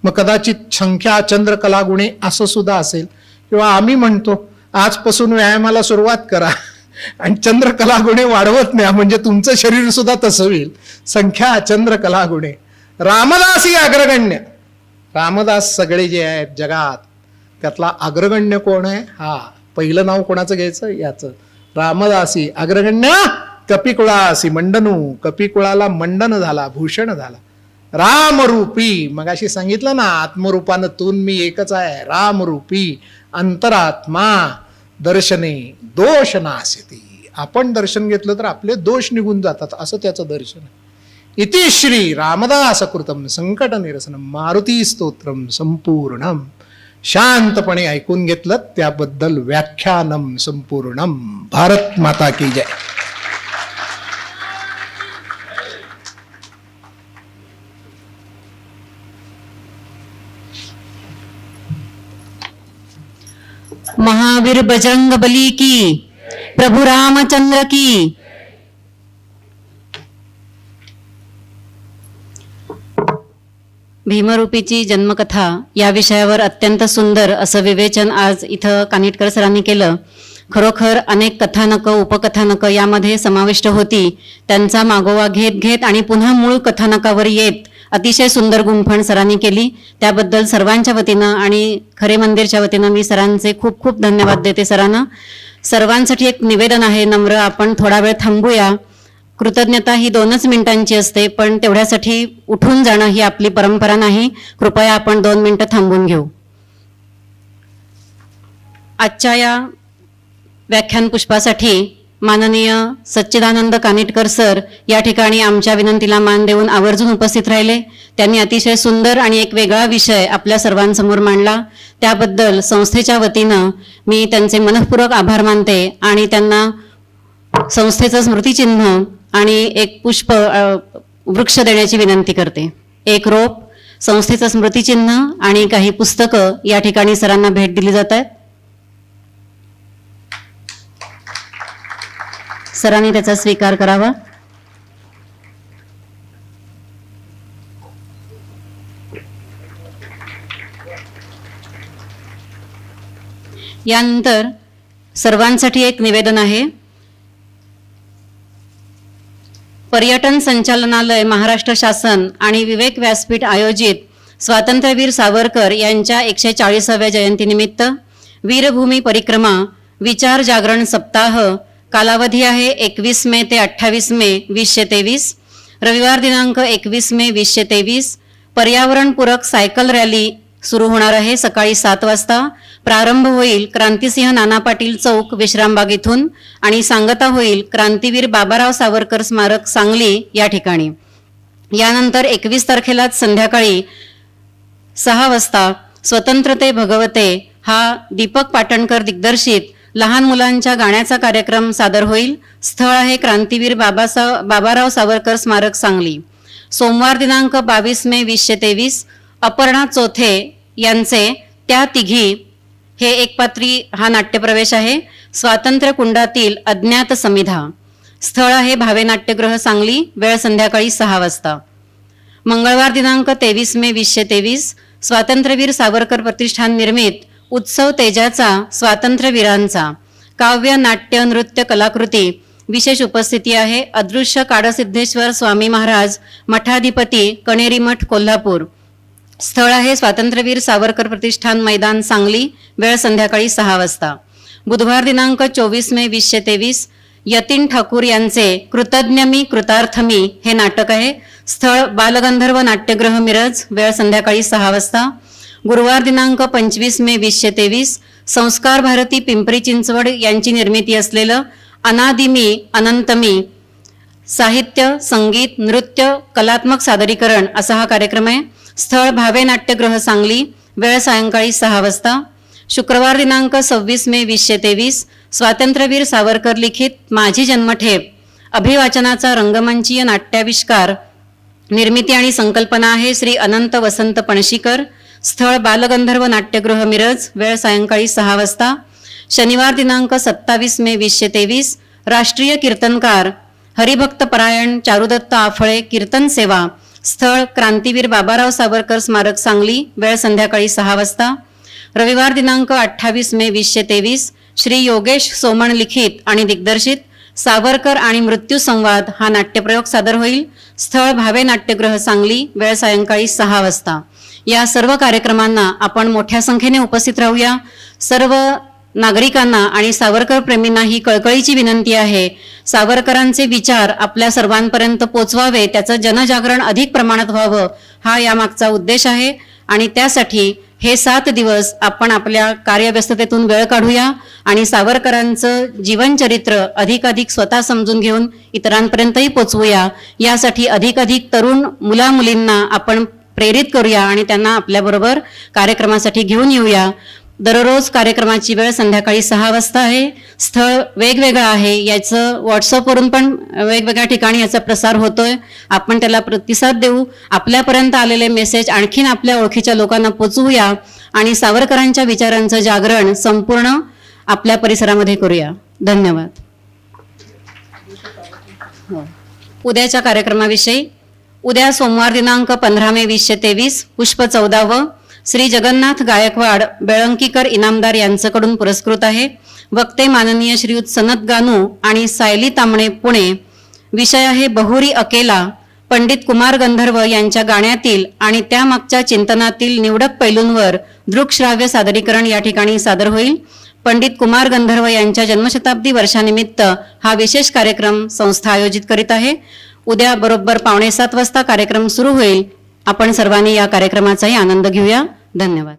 S2: मग कदाचित संख्या चंद्रकला गुणे असं सुद्धा असेल. किंवा आम्ही म्हणतो आजपासून व्यायामाला सुरुवात करा आणि चंद्रकला गुणे वाढवत न्या, म्हणजे तुमचं शरीर सुद्धा तसं होईल. संख्या चंद्रकला गुणे. रामदासी अग्रगण्य. रामदास सगळे जे आहेत जगात त्यातला अग्रगण्य कोण आहे? हा पहिलं नाव कोणाचं घ्यायचं? याचं. रामदासी अग्रगण्य कपिकुळासी मंडनू. कपिकुळाला मंडन झाला, भूषण झाला. रामरूपी, मग अशी सांगितलं ना, आत्मरूपानं तून मी एकच आहे. रामरूपी अंतरात्मा दर्शने दोष नासिती. आपण दर्शन घेतलं तर आपले दोष निघून जातात, असं त्याचं दर्शन आहे. इति श्री रामदास कृतम संकट निरसनम मारुती स्तोत्रम संपूर्णम. शांतपणे ऐकून घेतलं त्याबद्दल व्याख्यानम संपूर्णम. भारत माता की जय.
S3: महावीर बजरंग बली की, प्रभु रामचंद्र की. भीमरूपीची जन्मकथा या विषयावर अत्यंत सुंदर असं विवेचन आज इथं कानिटकर सरांनी केलं. खरोखर अनेक कथानकं उपकथानकं यामध्ये समाविष्ट होती. त्यांचा मागोवा घेत घेत आणि पुन्हा मूळ कथानकावर येत अतिशय सुंदर गुंफण सरांनी केली. त्याबद्दल सर्वांच्या वतीनं आणि खरे मंदिरच्या वतीनं मी सरांचे खूप खूप धन्यवाद देते. सरांना सर्वांसाठी एक निवेदन आहे नम्र, आपण थोडा वेळ थांबूया कृतज्ञता ही 2च मिनिटांची असते, पण तेवढ्यासाठी उठून जाणं ही आपली परंपरा नाही. कृपया आपण 2 मिनिटं थांबून घेऊ. आजच्या या व्याख्यान पुष्पासाठी माननीय सच्चिदानंद कानिटकर सर या ठिकाणी आमच्या विनंतीला मान देऊन आवर्जून उपस्थित राहिले. त्यांनी अतिशय सुंदर आणि एक वेगळा विषय आपल्या सर्वांसमोर मांडला. त्याबद्दल संस्थेच्या वतीनं मी त्यांचे मनःपूर्वक आभार मानते आणि त्यांना संस्थेचं स्मृतिचिन्ह आणि एक पुष्प वृक्ष देण्याची विनंती करते. एक रोप, संस्थेचं स्मृतिचिन्ह आणि काही पुस्तकं या ठिकाणी सरांना भेट दिली जात आहेत. सरांनी त्याचा स्वीकार करावा. यानंतर सर्वांसाठी एक निवेदन आहे. पर्यटन संचालनालय, महाराष्ट्र शासन आणि विवेक व्यासपीठ आयोजित स्वातंत्र्यवीर सावरकर यांच्या 140व्या जयंतीनिमित्त वीरभूमी परिक्रमा विचार जागरण सप्ताह, कालावधी आहे 21 मे ते 28 मे 2023, रविवार दिनांक 21 मे 2023. पर्यावरणपूरक सायकल रॅली सुरू होणार आहे सकाळी 7 वाजता. प्रारंभ होईल क्रांतिसिंह नाना पाटील चौक विश्रामबाग इथून आणि सांगता होईल क्रांतीवीर बाबाराव सावरकर स्मारक सांगली या ठिकाणी. यानंतर 21 तारखेलाच संध्याकाळी 6 वाजता स्वतंत्रते भगवते हा दीपक पाटणकर दिग्दर्शित लहान मुलांच्या गाण्याचा कार्यक्रम सादर होईल. स्थळ आहे क्रांतीवीर बाबाराव सावरकर स्मारक सांगली. सोमवार दिनांक 22 मे 2023 अपर्णा चोथे यांचे त्या तिघी हे एकपात्री हा नाट्यप्रवेश आहे. स्वातंत्र्य कुंडातील अज्ञात समिधा. स्थळ आहे भावे नाट्यगृह सांगली. वेळ संध्याकाळी 6 वाजता. मंगळवार दिनांक 23 मे 2023 स्वातंत्र्यवीर सावरकर प्रतिष्ठान निर्मित उत्सव तेजाचा स्वातंत्र्यवीरांचा काव्य, नाट्य, नृत्य, कलाकृती विशेष उपस्थिती आहे. अदृश्य काडसिद्धेश्वर स्वामी महाराज मठाधिपती, कणेरी मठ, कोल्हापूर. स्थळ आहे स्वातंत्र्यवीर सावरकर प्रतिष्ठान मैदान सांगली. वेळ संध्याकाळी 6 वाजता. बुधवार दिनांक 24 मे 2023 यतीन ठाकूर यांचे कृतज्ञ मी कृतार्थ मी हे नाटक आहे. स्थळ बालगंधर्व नाट्यगृह मिरज. वेळ संध्याकाळी 6 वाजता. गुरुवार दिनांक 25 मे 2023 संस्कार भारती पिंपरी चिंचवड यांची निर्मिती असलेलं अनादिमी अनंतमी साहित्य, संगीत, नृत्य, कलात्मक सादरीकरण असा हा कार्यक्रम आहे. स्थळ भावे नाट्यगृह सांगली. वेळ सायंकाळी 6 वाजता. शुक्रवार दिनांक 26 मे 2023 स्वातंत्र्यवीर सावरकर लिखित माझी जन्मठेप अभिवाचनाचा रंगमंचीय नाट्याविष्कार. निर्मिती आणि संकल्पना आहे श्री अनंत वसंत पणशीकर. स्थळ बालगंधर्व नाट्यगृह मिरज. वेळ सायंकाळी 6 वाजता. शनिवार दिनांक 27 मे 2023 राष्ट्रीय कीर्तनकार हरिभक्त परायण चारुदत्त आफळे कीर्तन सेवा. स्थळ क्रांतीवीर बाबाराव सावरकर स्मारक सांगली. वेळ संध्याकाळी 6 वाजता. रविवार दिनांक 28 मे 2023 श्री योगेश सोमण लिखित आणि दिग्दर्शित सावरकर आणि मृत्यू संवाद हा नाट्यप्रयोग सादर होईल. स्थळ भावे नाट्यगृह सांगली. वेळ सायंकाळी 6 वाजता. या सर्व कार्यक्रमांना आपण मोठ्या संख्येने उपस्थित राहूया. सर्व नागरिकांना आणि सावरकर प्रेमींना ही कळकळीची विनंती आहे, सावरकरांचे विचार आपल्या सर्वांपर्यंत पोचवावे, त्याचं जनजागरण अधिक प्रमाणात व्हावं हा यामागचा उद्देश आहे. आणि त्यासाठी हे 7 दिवस आपण आपल्या कार्यव्यस्ततेतून वेळ काढूया आणि सावरकरांचं जीवनचरित्र अधिकाधिक स्वतः समजून घेऊन इतरांपर्यंतही पोचवूया. यासाठी अधिकाधिक तरुण मुलामुलींना आपण प्रेरित करूया आणि त्यांना आपल्याबरोबर कार्यक्रमासाठी घेऊन येऊया. दररोज कार्यक्रमाची वेळ संध्याकाळी 6 वाजता आहे. स्थळ वेगवेगळं आहे. याचं व्हॉट्सअपवरून पण वेगवेगळ्या ठिकाणी याचा प्रसार होतोय. आपण त्याला प्रतिसाद देऊ. आपल्यापर्यंत आलेले मेसेज आणखीन आपल्या ओळखीच्या लोकांना पोचवूया आणि सावरकरांच्या विचारांचं जागरण संपूर्ण आपल्या परिसरामध्ये करूया. धन्यवाद. उद्याच्या कार्यक्रमाविषयी. उद्या सोमवार दिनांक 15 मे 2023 पुष्प 14व श्री जगन्नाथ गायकवाड बेळंकीकर इनामदार यांच्याकडून पुरस्कृत आहे. वक्ते माननीय श्रीयुत सनत गानू आणि सायली तांबणे पुणे. विषय आहे बहुरी अकेला. पंडित कुमार गंधर्व यांच्या गाण्यातील आणि त्यामागच्या चिंतनातील निवडक पैलूंवर दृकश्राव्य सादरीकरण या ठिकाणी सादर होईल. पंडित कुमार गंधर्व यांच्या जन्मशताब्दी वर्षानिमित्त हा विशेष कार्यक्रम संस्था आयोजित करीत आहे. उद्या बरोबर 6:45 वाजता कार्यक्रम सुरू होईल. आपण सर्वांनी या कार्यक्रमाचाही आनंद घेऊया. धन्यवाद.